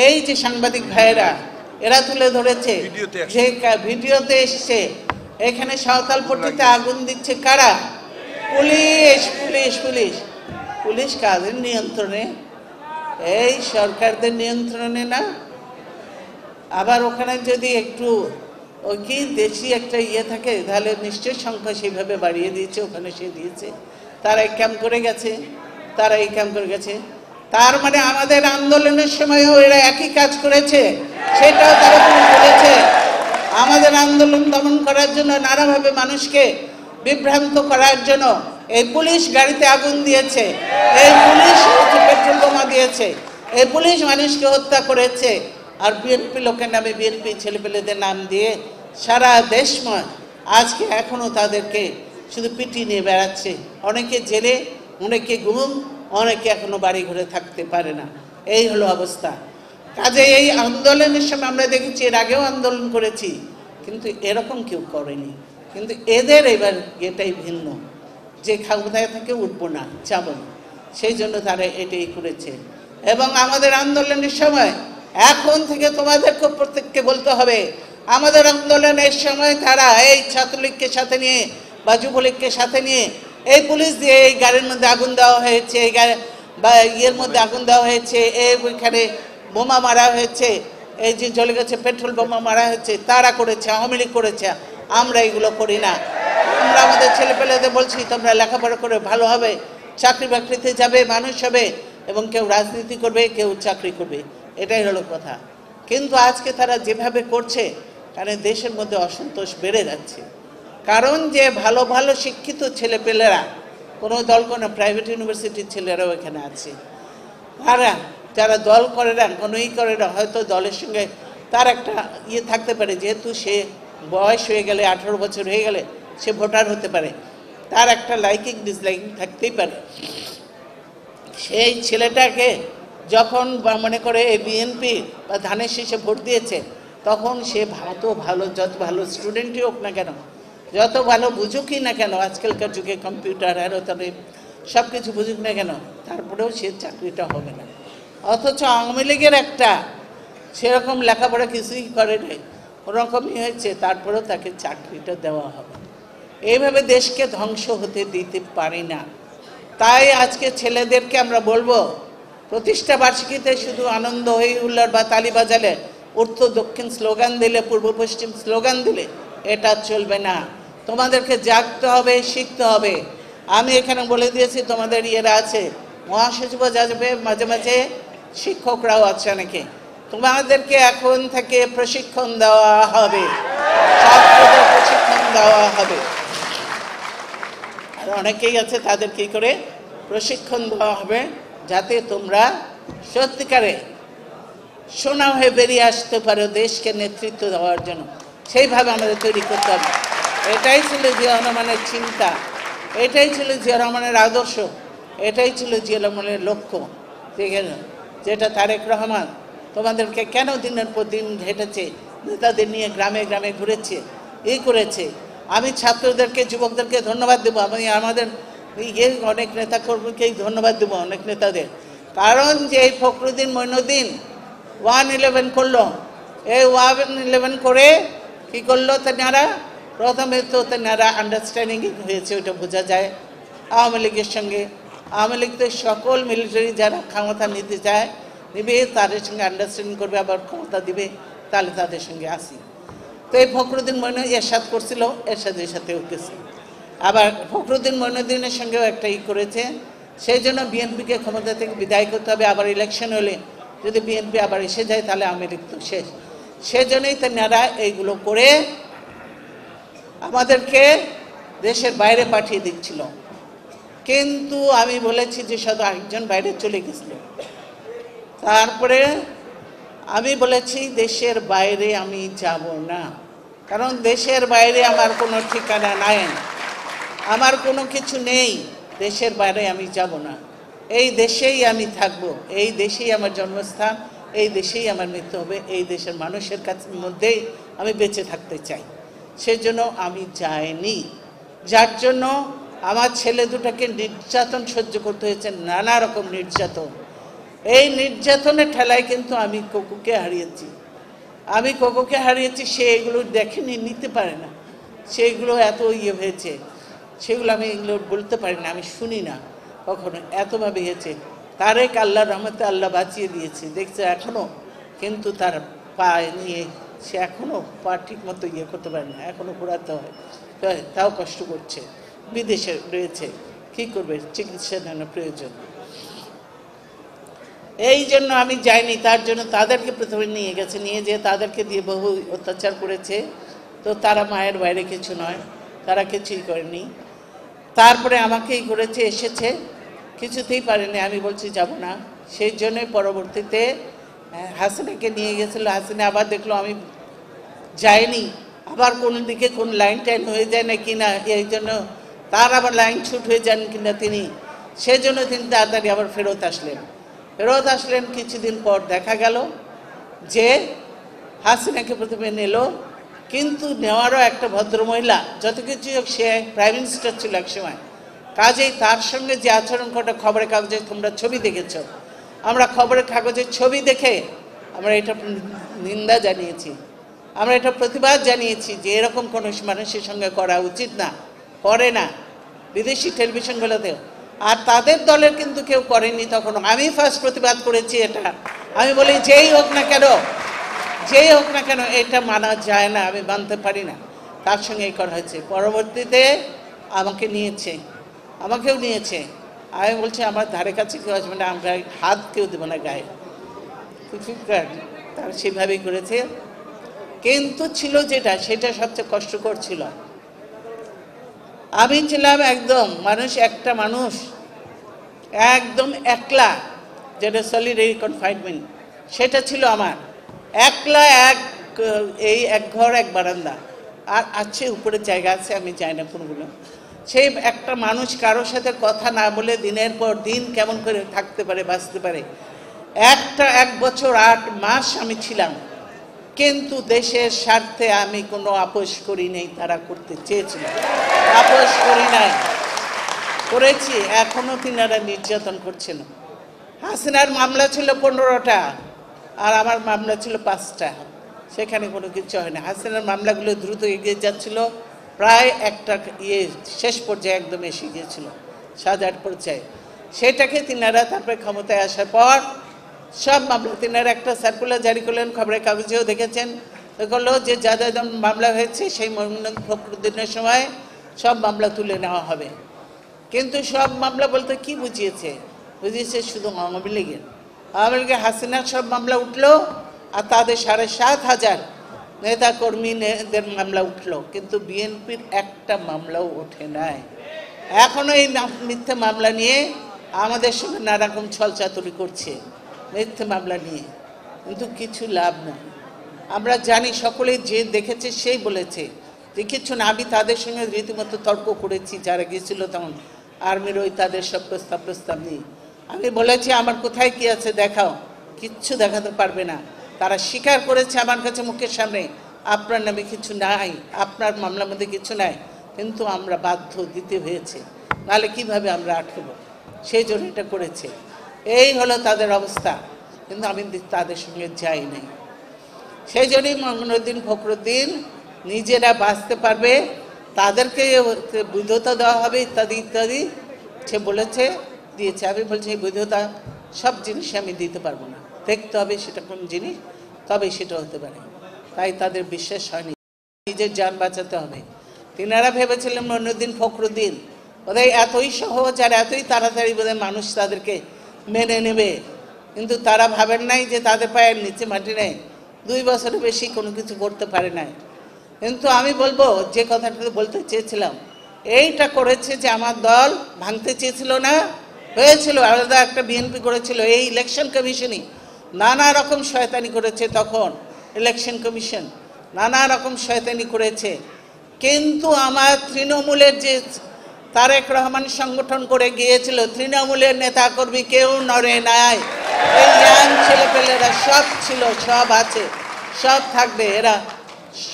C: এই যে সাংবাদিক ভাইয়েরা এরা তুলে ধরেছে, যে ভিডিওতে এসছে এখানে সাঁওতাল পট্টিতে আগুন দিচ্ছে কারা? পুলিশ কাদের নিয়ন্ত্রণে? এই সরকারদের নিয়ন্ত্রণে না। আবার ওখানে যদি একটু ওই কি দেশি একটা থাকে, তাহলে নিশ্চয়ই সংখ্যা সেইভাবে বাড়িয়ে দিয়েছে, ওখানে সে দিয়েছে। তারা এই ক্যাম্প করে গেছে, তার মানে আমাদের আন্দোলনের সময়ও এরা একই কাজ করেছে, সেটাও তারা বলেছে। আমাদের আন্দোলন দমন করার জন্য, নানাভাবে মানুষকে বিভ্রান্ত করার জন্য এই পুলিশ গাড়িতে আগুন দিয়েছে, এই পুলিশ পেট্রোল বোমা দিয়েছে, এই পুলিশ মানুষকে হত্যা করেছে। আর বিএনপি লোকের নামে বিএনপি ছেলেপেলেদের নাম দিয়ে সারা দেশময় আজকে এখনও তাদেরকে শুধু পিটি নিয়ে বেড়াচ্ছে। অনেকে জেলে, অনেকে গুম, অনেকে এখনো বাড়ি ঘরে থাকতে পারে না। এই হলো অবস্থা। কাজে এই আন্দোলনের সময় আমরা দেখেছি, এর আগেও আন্দোলন করেছি, কিন্তু এরকম কেউ করেনি। কিন্তু এদের এবার এটাই ভিন্ন, যে ক্ষমতায় থেকে উঠবো না, যাবো না, সেই জন্য তারা এটাই করেছে। এবং আমাদের আন্দোলনের সময় এখন থেকে তোমাদেরকে প্রত্যেককে বলতে হবে, আমাদের আন্দোলনের সময় তারা এই ছাত্রলীগকে সাথে নিয়ে বা যুবলীগকে সাথে নিয়ে এই পুলিশ দিয়ে এই গাড়ির মধ্যে আগুন দেওয়া হয়েছে, এই গাড়ি বা ইয়ের মধ্যে আগুন দেওয়া হয়েছে, এইখানে বোমা মারা হয়েছে, এই যে জ্বলে গেছে পেট্রোল বোমা মারা হয়েছে, তারা করেছে, আওয়ামী লীগ করেছে। আমরা এগুলো করি না। আমরা আমাদের ছেলেপেলেদের বলছি, তোমরা লেখাপড়া করে ভালো হবে, চাকরি বাকরিতে যাবে, মানুষ হবে, এবং কেউ রাজনীতি করবে, কেউ চাকরি করবে, এটাই হলো কথা। কিন্তু আজকে তারা যেভাবে করছে, কারণ দেশের মধ্যে অসন্তোষ বেড়ে যাচ্ছে। কারণ যে ভালো ভালো শিক্ষিত ছেলেপেলেরা, কোনো দল কোনো প্রাইভেট ইউনিভার্সিটির ছেলেরাও এখানে আছে, তারা যারা দল করে না, কোনোই করে না, হয়তো দলের সঙ্গে তার একটা ইয়ে থাকতে পারে, যেহেতু সে বয়স হয়ে গেলে 18 বছর হয়ে গেলে সে ভোটার হতে পারে, তার একটা লাইকিং ডিসলাইকিং থাকতেই পারে। সেই ছেলেটাকে যখন মনে করে এই বিএনপি বা ধানের শীষে ভোট দিয়েছে, তখন সে ভালো যত ভালো স্টুডেন্টই হোক না কেন, যত ভালো বুঝুকই না কেন, আজকালকার যুগে কম্পিউটার আরও তবে সব কিছু বুঝুক না কেন, তারপরেও সে চাকরিটা হবে না। অথচ আওয়ামী লীগের একটা সেরকম লেখাপড়া কিছুই করে নাই, ওরকমই হয়েছে, তারপরেও তাকে চাকরিটা দেওয়া হবে। এইভাবে দেশকে ধ্বংস হতে দিতে পারি না। তাই আজকে ছেলেদেরকে আমরা বলবো, প্রতিষ্ঠা বার্ষিকীতে শুধু আনন্দ হই হুল্লার বা তালি বাজালে, উত্তর দক্ষিণ স্লোগান দিলে, পূর্ব পশ্চিম স্লোগান দিলে এটা চলবে না। তোমাদেরকে জাগতে হবে, শিখতে হবে। আমি এখানে বলে দিয়েছি, তোমাদের ইয়েরা আছে, মহাসচিবও যাবে, মাঝে মাঝে শিক্ষকরাও আছে অনেকে, তোমাদেরকে এখন থেকে প্রশিক্ষণ দেওয়া হবে, ছাত্রদের প্রশিক্ষণ দেওয়া হবে। আর অনেকেই আছে, তাদের কি করে প্রশিক্ষণ দেওয়া হবে, যাতে তোমরা সত্যিকারে সোনা হয়ে বেরিয়ে আসতে পারো দেশকে নেতৃত্ব দেওয়ার জন্য। সেইভাবে আমাদের তৈরি করতে হবে। এটাই ছিল জিয়া রহমানের চিন্তা, এটাই ছিল জিয়া রহমানের আদর্শ, এটাই ছিল জিয়া রহমানের লক্ষ্য। ঠিক আছে, যেটা তারেক রহমান তোমাদেরকে কেন দিনের পর দিন হেঁটেছে, নেতাদের নিয়ে গ্রামে গ্রামে ঘুরেছে, এই করেছে। আমি ছাত্রদেরকে, যুবকদেরকে ধন্যবাদ দেবো। আমি আমাদের অনেক নেতা কর্মীকেই ধন্যবাদ দেবো, অনেক নেতাদের। কারণ যে এই ফখরুদ্দিন মঈনুদ্দিন 111 করলো, এই 111 করে কী করলো, তেনারা প্রথমে তো তেনারা আন্ডারস্ট্যান্ডিং হয়েছে, ওইটা বোঝা যায় আওয়ামী লীগের সঙ্গে। আওয়ামী লীগ তো সকল মিলিটারি যারা ক্ষমতা নিতে চায় নিবে, তাদের সঙ্গে আন্ডারস্ট্যান্ডিং করবে, আবার ক্ষমতা দিবে, তাহলে তাদের সঙ্গে আসি। তো এই ফখরুদ্দিন মঈনুদ্দিন এরশাদ করছিল, এরশাদের সাথেও গেছে। আবার ফখরুদ্দিন মঈনুদ্দিনের সঙ্গেও একটা করেছে। সেই জন্য বিএনপিকে ক্ষমতা থেকে বিদায় করতে হবে। আবার ইলেকশন হলে যদি বিএনপি আবার এসে যায়, তাহলে আওয়ামী লীগ তো শেষ। সেজন্যই তেনারা এইগুলো করে আমাদেরকে দেশের বাইরে পাঠিয়ে দিচ্ছিল। কিন্তু আমি বলেছি যে শুধু একজন বাইরে চলে গেছিল, তারপরে আমি বলেছি দেশের বাইরে আমি যাব না, কারণ দেশের বাইরে আমার কোনো ঠিকানা নাই, আমার কোনো কিছু নেই। দেশের বাইরে আমি যাব না, এই দেশেই আমি থাকব, এই দেশেই আমার জন্মস্থান, এই দেশেই আমার মৃত্যু হবে, এই দেশের মানুষের কাছে মধ্যেই আমি বেঁচে থাকতে চাই। সেজন্য আমি যাইনি, যার জন্য আমার ছেলে দুটাকে নির্যাতন সহ্য করতে হয়েছে, নানা রকম নির্যাতন। এই নির্যাতনের ঠেলায় কিন্তু আমি কোকুকে হারিয়েছি। আমি কোকুকে হারিয়েছি, সে এগুলো দেখেনি, নিতে পারে না, সেগুলো এত হয়েছে, সেগুলো আমি এগুলো বলতে পারি না, আমি শুনি না কখনো, এতভাবে হয়েছে। তারেক আল্লাহর রহমতে আল্লাহ বাঁচিয়ে দিয়েছে, দেখছে এখনও, কিন্তু তার পা নিয়ে সে এখনও পা ঠিক মতো করতে পারে না, এখনও ঘোরাতে হয়, তাও কষ্ট করছে, বিদেশে রয়েছে, কী করবে, চিকিৎসার জন্য প্রয়োজন। এই জন্য আমি যাইনি, তার জন্য তাদেরকে প্রথমে নিয়ে গেছে, নিয়ে যেয়ে তাদেরকে দিয়ে বহু অত্যাচার করেছে। তো তারা মায়ের বাইরে কিছু নয়, তারা কিছুই করেনি। তারপরে আমাকেই করেছে, এসেছে, কিছুতেই পারেনি। আমি বলছি যাব না। সেই জন্যই পরবর্তীতে হাসিনাকে নিয়ে গেছিল, হাসিনা আবার দেখলো আমি যাইনি, আবার কোন দিকে কোন লাইন টাইন হয়ে যায় না কিনা, এই জন্য তার আবার লাইন ছুট হয়ে যান কিনা তিনি, সেজন্য তিনি তাড়াতাড়ি আবার ফেরত আসলেন। কিছুদিন পর দেখা গেল যে হাসিনাকে প্রথমে নিল, কিন্তু নেওয়ারও একটা ভদ্রমহিলা, যত কিছু সে প্রাইম মিনিস্টার ছিল এক সময়, কাজেই তার সঙ্গে যে আচরণ করে খবরের কাগজে তোমরা ছবি দেখেছ, আমরা খবরের কাগজের ছবি দেখে আমরা এটা নিন্দা জানিয়েছি, আমরা এটা প্রতিবাদ জানিয়েছি যে এরকম কোনো মানুষের সঙ্গে করা উচিত না, করে না বিদেশি টেলিভিশনগুলোতেও। আর তাদের দলের কিন্তু কেউ করেনি তখন, আমি ফার্স্ট প্রতিবাদ করেছি এটা। আমি বলি যেই হোক না কেন এটা মানা যায় না, আমি মানতে পারি না, তার সঙ্গে এই করা হয়েছে। পরবর্তীতে আমাকেও নিয়েছে, আমি বলছি আমার ধারে কাছে কেউ আসবে না, আমার গায়ে হাত কেউ দেবো না গায়ে, তার সেভাবেই করেছে। কিন্তু ছিল সেটা সবচেয়ে কষ্টকর ছিল, আমি ছিলাম একটা মানুষ একদম একলা, যেটা সলিডারি কনফাইনমেন্ট, সেটা ছিল আমার একলা, এক ঘর এক বারান্দা, আর আছে উপরে জায়গা আছে, আমি যাই না কোনগুলো। সেই একটা মানুষ কারোর সাথে কথা না বলে দিনের পর দিন কেমন করে থাকতে পারে, বাঁচতে পারে। 1 বছর 8 মাস আমি ছিলাম, কিন্তু দেশের স্বার্থে আমি কোনো আপোষ করি নাই। তারা করতে চেয়েছিল, আপোষ করি নাই, করেছি। এখনো তিনারা নির্যাতন করছেন। হাসিনার মামলা ছিল 15টা, আর আমার মামলা ছিল 5টা, সেখানে কোনো কিছু হয় না। হাসিনার মামলাগুলো দ্রুত এগিয়ে যাচ্ছিল, প্রায় একটা শেষ পর্যায়ে একদম এসে গিয়েছিল, সাজার পর্যায়ে। সেটাকে তিনারা তারপরে ক্ষমতায় আসার পর সব মামলা, তিনারা একটা সার্কুলার জারি করলেন, খবরের কাগজেও দেখেছেন, করলো যে যা যা মামলা হয়েছে সেই ফখরুদ্দিনের সময় সব মামলা তুলে নেওয়া হবে। কিন্তু সব মামলা বলতে কি বুঝিয়েছে শুধু আওয়ামী লীগের হাসিনার সব মামলা উঠলো, আর তাদের 7,500 নেতা কর্মীদের মামলা উঠলো, কিন্তু বিএনপির একটা মামলাও ওঠে নাই। এখনো এই মিথ্যে মামলা নিয়ে আমাদের সঙ্গে নানারকম ছলচাতুরি করছে, মিথ্যে মামলা নিয়ে, কিন্তু কিছু লাভ নেই। আমরা জানি, সকলেই যে দেখেছে সেই বলেছে যে কিছু না। আমি তাদের সঙ্গে রীতিমতো তর্ক করেছি, যারা গিয়েছিল তখন আর্মির তাদের সব প্রস্তাব নিয়ে আমি বলেছি আমার কোথায় কি আছে দেখাও, কিচ্ছু দেখাতে পারবে না। তারা স্বীকার করেছে আমার কাছে মুখের সামনে, আপনার নামে কিছু নাই, আপনার মামলার মধ্যে কিছু নাই, কিন্তু আমরা বাধ্য দিতে হয়েছে, নাহলে কিভাবে আমরা আটকব, সেই জন্য এটা করেছে। এই হলো তাদের অবস্থা, কিন্তু আমি তাদের সঙ্গে যাই নাই। সেই জন্যই মঈনুদ্দিন ফখরুদ্দিন নিজেরা বাঁচতে পারবে, তাদেরকে বৈধতা দেওয়া হবে ইত্যাদি সে বলেছে, দিয়েছে। আমি বলছি এই বৈধতা সব জিনিসে আমি দিতে পারবো না, দেখতে হবে সেটা কোন জিনিস, তবে সেটা হতে পারে। তাই তাদের বিশ্বাস হয়নি, নিজের জান বাঁচাতে হবে। তিনারা ভেবেছিলেন মঈনুদ্দিন ফখরুদ্দিন বোধহয় এতই সহজ আর এতই তাড়াতাড়ি বোধহয় মানুষ তাদেরকে মেনে নেবে, কিন্তু তারা ভাবেন নাই যে তাদের পায়ের নিচে মাটি নেই, 2 বছরের বেশি কোনো কিছু করতে পারে নাই। কিন্তু আমি বলবো যে কথাটা বলতে চেয়েছিলাম, এইটা করেছে যে আমার দল ভাঙতে চেয়েছিল না, হয়েছিল, আলাদা একটা বিএনপি করেছিল। এই ইলেকশন কমিশনই নানা রকম শয়তানি করেছে, তখন ইলেকশন কমিশন নানা রকম শয়তানি করেছে, কিন্তু আমার তৃণমূলের যে তারেক রহমান সংগঠন করে গিয়েছিল, তৃণমূলের নেতা কর্মী কেউ নড়ে নাই। এই ইয়াং ছেলেপেলেরা সব ছিল, সব আছে, সব থাকবে। এরা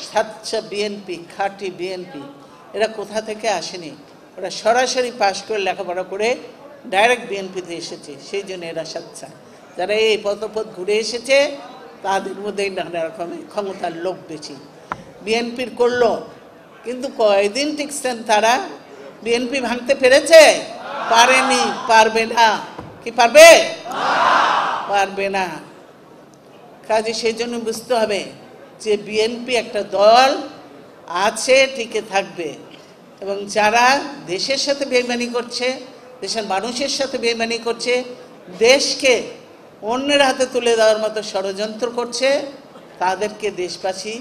C: সাচ্চা বিএনপি, খাঁটি বিএনপি। এরা কোথা থেকে আসেনি, ওরা সরাসরি পাশ করে লেখাপড়া করে ডাইরেক্ট বিএনপিতে এসেছে, সেই জন্য এরা সাচ্চা। যারা এই পথপথ ঘুরে এসেছে তাদের মধ্যেই নানা রকমের ক্ষমতার লোভ বেশি। বিএনপির করলো, কিন্তু কয়দিন টিকছেন তারা? বিএনপি ভাঙতে পেরেছে? পারেনি, পারবে না। কি পারবে? পারবে না। কাজে সেই জন্য বুঝতে হবে যে বিএনপি একটা দল আছে, টিকে থাকবে, এবং যারা দেশের সাথে বেইমানি করছে, দেশের মানুষের সাথে বেইমানি করছে, দেশকে অন্যের হাতে তুলে দেওয়ার মতো ষড়যন্ত্র করছে, তাদেরকে দেশবাসী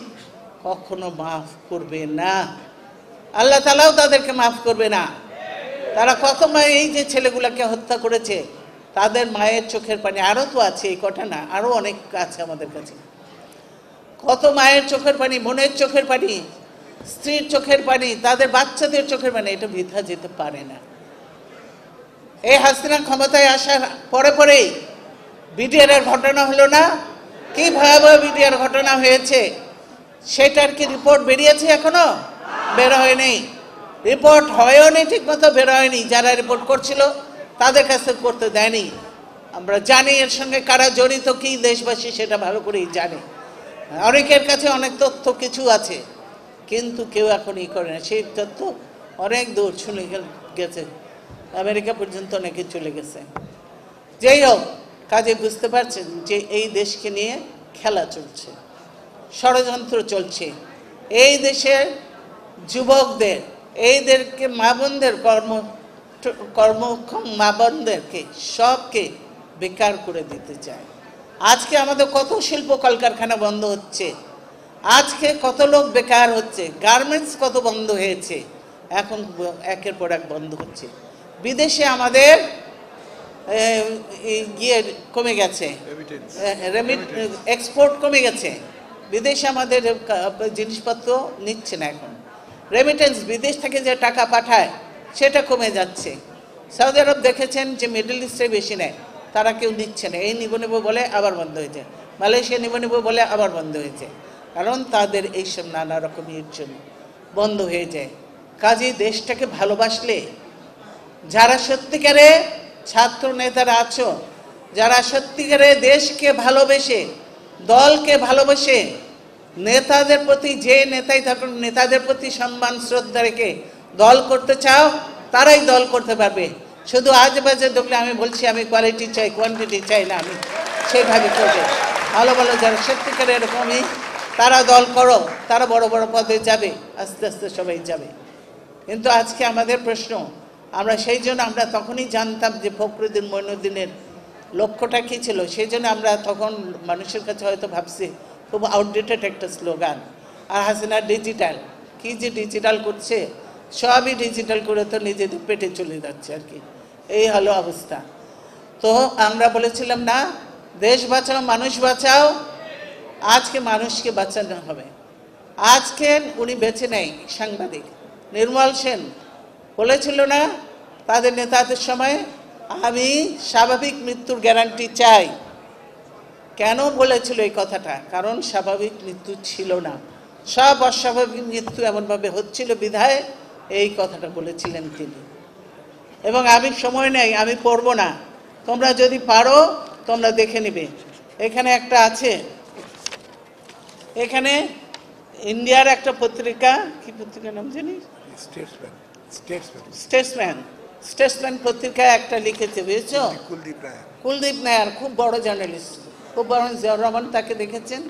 C: কখনো মাফ করবে না। আল্লাহ তাআলাও তাদেরকে মাফ করবে না। তারা কত এই যে ছেলেগুলোকে হত্যা করেছে, তাদের মায়ের চোখের পানি, আরও তো আছে, এই কটা না, আরও অনেক আছে আমাদের কাছে। কত মায়ের চোখের পানি, বোনের চোখের পানি, স্ত্রীর চোখের পানি, তাদের বাচ্চাদের চোখের পানি, এটা বৃথা যেতে পারে না। এই হাসিনা ক্ষমতায় আসার পরে পরেই বিডিআর এর ঘটনা হলো না? কি ভয়াবহ বিডিআর ঘটনা হয়েছে, সেটার কি রিপোর্ট বেরিয়েছে? এখনো বের হয়নি, রিপোর্ট হয়ও নি, ঠিক মতো বের হয়নি। যারা রিপোর্ট করছিল তাদের কাছে করতে দেয়নি। আমরা জানি এর সঙ্গে কারা জড়িত, কি দেশবাসী সেটা ভালো করেই জানে। অনেকের কাছে অনেক তথ্য কিছু আছে, কিন্তু কেউ এখন ই করে না। সেই তথ্য অনেক দূর শুনে গেছে, আমেরিকা পর্যন্ত অনেকে চলে গেছে। যেই হোক, কাজে বুঝতে পারছেন যে এই দেশকে নিয়ে খেলা চলছে, ষড়যন্ত্র চলছে। এই দেশের যুবকদের, এইদেরকে মা বোনদের, কর্মক্ষম মা বোনদেরকে সবকে বেকার করে দিতে চায়। আজকে আমাদের কত শিল্প কলকারখানা বন্ধ হচ্ছে, আজকে কত লোক বেকার হচ্ছে, গার্মেন্টস কত বন্ধ হয়েছে, এখন একের পর এক বন্ধ হচ্ছে। বিদেশে আমাদের গিয়ে কমে গেছে, এক্সপোর্ট কমে গেছে, বিদেশে আমাদের জিনিসপত্র নিচ্ছে না। এখন রেমিটেন্স, বিদেশ থেকে যে টাকা পাঠায় সেটা কমে যাচ্ছে। সৌদি আরব দেখেছেন যে মিডল ইস্টে বেশি নেয়, তারা কেউ নিচ্ছে না। এই নিব নেব বলে আবার বন্ধ হয়েছে, মালয়েশিয়া নিব নেব বলে আবার বন্ধ হয়েছে, কারণ তাদের এইসব নানা রকমের জন্য বন্ধ হয়ে যায়। কাজেই দেশটাকে ভালোবাসলে, যারা সত্যিকারে ছাত্র নেতারা আছো, যারা সত্যিকারে দেশকে ভালোবেসে, দলকে ভালোবেসে, নেতাদের প্রতি, যে নেতাই থাকুন নেতাদের প্রতি সম্মান শ্রদ্ধা রেখে দল করতে চাও, তারাই দল করতে পারবে। শুধু আজ বাজে দেখলে আমি বলছি আমি কোয়ালিটি চাই, কোয়ান্টিটি চাই না, আমি সেইভাবে করবে। ভালো ভালো যারা সত্যিকারে এরকমই, তারা দল করো, তারা বড় বড় পদে যাবে, আস্তে আস্তে সবাই যাবে। কিন্তু আজকে আমাদের প্রশ্ন, আমরা সেই জন্য আমরা তখনই জানতাম যে ফখরুদ্দিন মঈনুদ্দিনের লক্ষ্যটা কী ছিল। সেই জন্য আমরা তখন মানুষের কাছে হয়তো ভাবছি খুব আউটডেটেড একটা স্লোগান। আর হাসিনা ডিজিটাল, কি যে ডিজিটাল করছে, সবই ডিজিটাল করে তো নিজেদের পেটে চলে যাচ্ছে আর কি, এই হলো অবস্থা। তো আমরা বলেছিলাম না, দেশ বাঁচাও মানুষ বাঁচাও, আজকে মানুষকে বাঁচানো হবে। আজকে উনি বেঁচে নেই, সাংবাদিক নির্মল সেন বলেছিল না তাদের নেতাদের সময়, আমি স্বাভাবিক মৃত্যুর গ্যারান্টি চাই। কেন বলেছিল এই কথাটা? কারণ স্বাভাবিক মৃত্যু ছিল না, সব অস্বাভাবিক মৃত্যু এমনভাবে হচ্ছিল বিধায় এই কথাটা বলেছিলেন তিনি। এবং আমি সময় নেই, আমি পড়ব না, তোমরা যদি পারো তোমরা দেখে নিবে। এখানে একটা আছে, এখানে ইন্ডিয়ার একটা পত্রিকা, কি পত্রিকার নাম জানি, স্টেটসম্যান পত্রিকায় একটা লিখেছে, বুঝেছ? কুলদীপ নায়ার, খুব বড় জার্নালিস্ট, খুব বড়। জিয়াউর রহমান তাকে দেখেছেন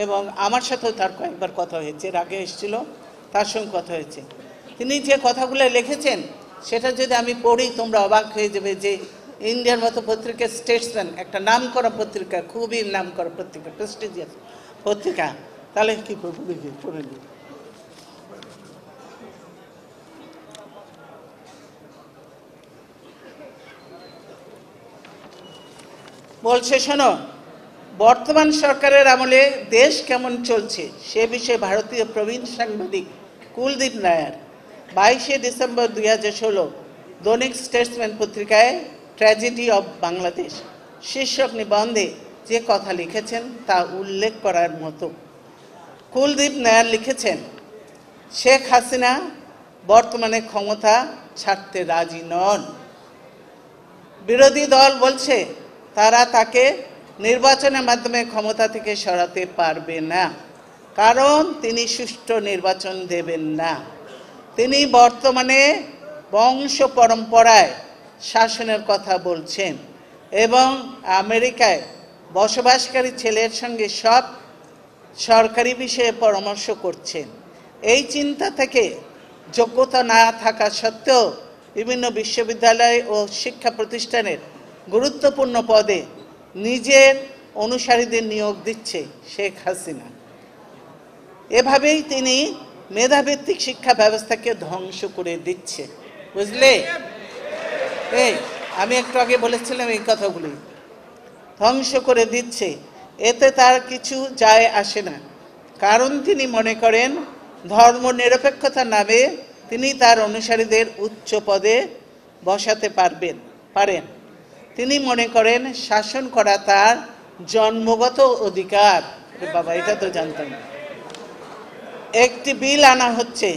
C: এবং আমার সাথেও তার কয়েকবার কথা হয়েছে, এর আগে এসেছিল, তার সঙ্গে কথা হয়েছে। তিনি যে কথাগুলো লিখেছেন সেটা যদি আমি পড়ি তোমরা অবাক হয়ে যাবে যে ইন্ডিয়ার মতো পত্রিকা, স্টেটসম্যান একটা নাম করা পত্রিকা, খুবই নাম করা পত্রিকা, প্রেস্টিজিয়াস পত্রিকা, তাহলে কি করবো দেখি পড়ে নিই। বলছে, শোনো, বর্তমান সরকারের আমলে দেশ কেমন চলছে সে বিষয়ে ভারতীয় প্রবীণ সাংবাদিক কুলদীপ নায়ার 22শে ডিসেম্বর 2016 দৈনিক স্টেটসম্যান পত্রিকায় ট্র্যাজেডি অব বাংলাদেশ শীর্ষক নিবন্ধে যে কথা লিখেছেন তা উল্লেখ করার মতো। কুলদীপ নায়ার লিখেছেন, শেখ হাসিনা বর্তমানে ক্ষমতা ছাড়তে রাজি নন। বিরোধী দল বলছে তারা তাকে নির্বাচনের মাধ্যমে ক্ষমতা থেকে সরাতে পারবে না, কারণ তিনি সুষ্ঠু নির্বাচন দেবেন না। তিনি বর্তমানে বংশ পরম্পরায় শাসনের কথা বলছেন এবং আমেরিকায় বসবাসকারী ছেলের সঙ্গে সব সরকারি বিষয়ে পরামর্শ করছেন। এই চিন্তা থেকে যোগ্যতা না থাকা সত্ত্বেও বিভিন্ন বিশ্ববিদ্যালয় ও শিক্ষা প্রতিষ্ঠানের গুরুত্বপূর্ণ পদে নিজের অনুসারীদের নিয়োগ দিচ্ছে শেখ হাসিনা। এভাবেই তিনি মেধাভিত্তিক শিক্ষা ব্যবস্থাকে ধ্বংস করে দিচ্ছে, বুঝলে? এই আমি একটু আগে বলেছিলাম এই কথাগুলি ধ্বংস করে দিচ্ছে, এতে তার কিছু যায় আসে না। কারণ তিনি মনে করেন ধর্ম নিরপেক্ষতার নামে তিনি তার অনুসারীদের উচ্চ পদে বসাতে পারেন। তিনি মনে করেন শাসন করা তার জন্মগত অধিকার। বাবা, এটা তো জানতাম না। একটি বিল আনা হচ্ছে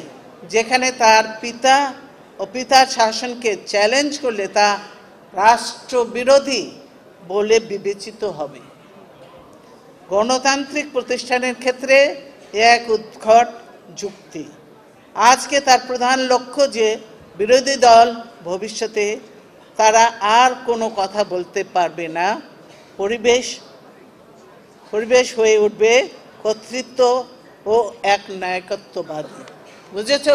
C: যেখানে তার পিতার শাসনকে চ্যালেঞ্জ করলে তা রাষ্ট্রবিরোধী বলে বিবেচিত হবে। গণতান্ত্রিক প্রতিষ্ঠানের ক্ষেত্রে এক উদ্ভট যুক্তি। আজকে তার প্রধান লক্ষ্য যে বিরোধী দল ভবিষ্যতে তারা আর কোনো কথা বলতে পারবে না, পরিবেশ হয়ে উঠবে কর্তৃত্ব ও এক নায়কত্ববাদী। বুঝেছ?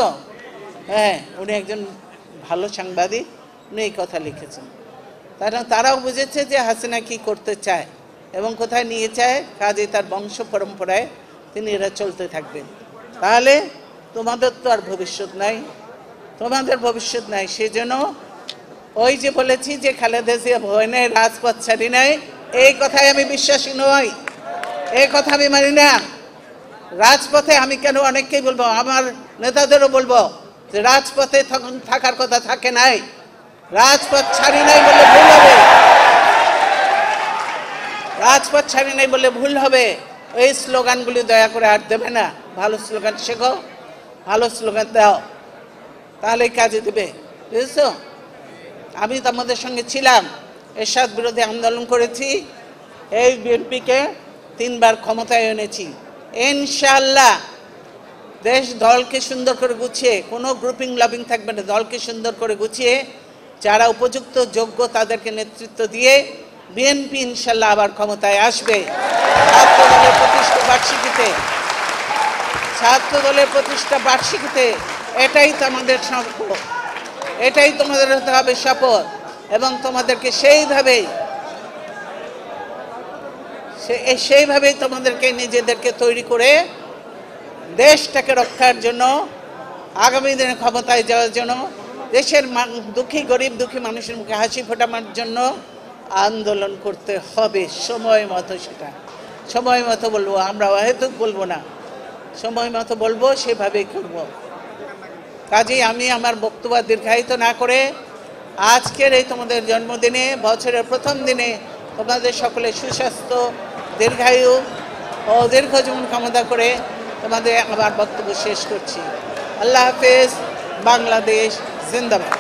C: হ্যাঁ, উনি একজন ভালো সাংবাদিক, উনি এই কথা লিখেছেন। তারাও বুঝেছে যে হাসিনা কি করতে চায় এবং কোথায় নিয়ে চায়, কাজে তার বংশ পরম্পরায় তিনি এরা চলতে থাকবেন। তাহলে তোমাদের তো আর ভবিষ্যৎ নাই, তোমাদের ভবিষ্যৎ নাই। সেজন্য ওই যে বলেছি যে খালেদা জিয়া ভয় নেই, রাজপথ ছাড়ি নাই, এই কথায় আমি বিশ্বাসী নই, এই কথা আমি মানি না। রাজপথে আমি কেন অনেককেই বলবো, আমার নেতাদেরও বলবো যে রাজপথে থাকার কথা থাকে নাই, রাজপথ ছাড়ি নাই বলে ভুল হবে, রাজপথ ছাড়ি নাই বলে ভুল হবে। এই স্লোগানগুলি দয়া করে আর দেবে না। ভালো স্লোগান শেখো, ভালো স্লোগান দাও, তাহলেই কাজে দেবে। বুঝেছো? আমি তো আমাদের সঙ্গে ছিলাম, এরশাদ বিরোধী আন্দোলন করেছি, এই বিএনপিকে 3 বার ক্ষমতায় এনেছি। ইনশাআল্লাহ দলকে সুন্দর করে গুছিয়ে, কোনো গ্রুপিং লাবিং থাকবে না, দলকে সুন্দর করে গুছিয়ে যারা উপযুক্ত যোগ্য তাদেরকে নেতৃত্ব দিয়ে বিএনপি ইনশাআল্লাহ আবার ক্ষমতায় আসবে। ছাত্রদলের প্রতিষ্ঠা বার্ষিকীতে এটাই তো আমাদের শপথ, এটাই তোমাদের হতে হবে শপথ, এবং তোমাদেরকে সেইভাবেই তোমাদেরকে নিজেদেরকে তৈরি করে দেশটাকে রক্ষার জন্য, আগামী দিনে ক্ষমতায় যাওয়ার জন্য, দেশের গরিব দুঃখী মানুষের মুখে হাসি ফোটানোর জন্য আন্দোলন করতে হবে। সময় মতো, সেটা সময় মতো বলবো, আমরা অহেতুক বলবো না, সময় মতো বলবো, সেভাবেই করব। কাজেই আমি আমার বক্তব্য দীর্ঘায়িত না করে আজকের এই তোমাদের জন্মদিনে, বছরের প্রথম দিনে তোমাদের সকলের সুস্বাস্থ্য, দীর্ঘায়ু ও দীর্ঘ জীবন কামনা করে তোমাদের আমার বক্তব্য শেষ করছি। আল্লাহ হাফেজ। বাংলাদেশ জিন্দাবাদ।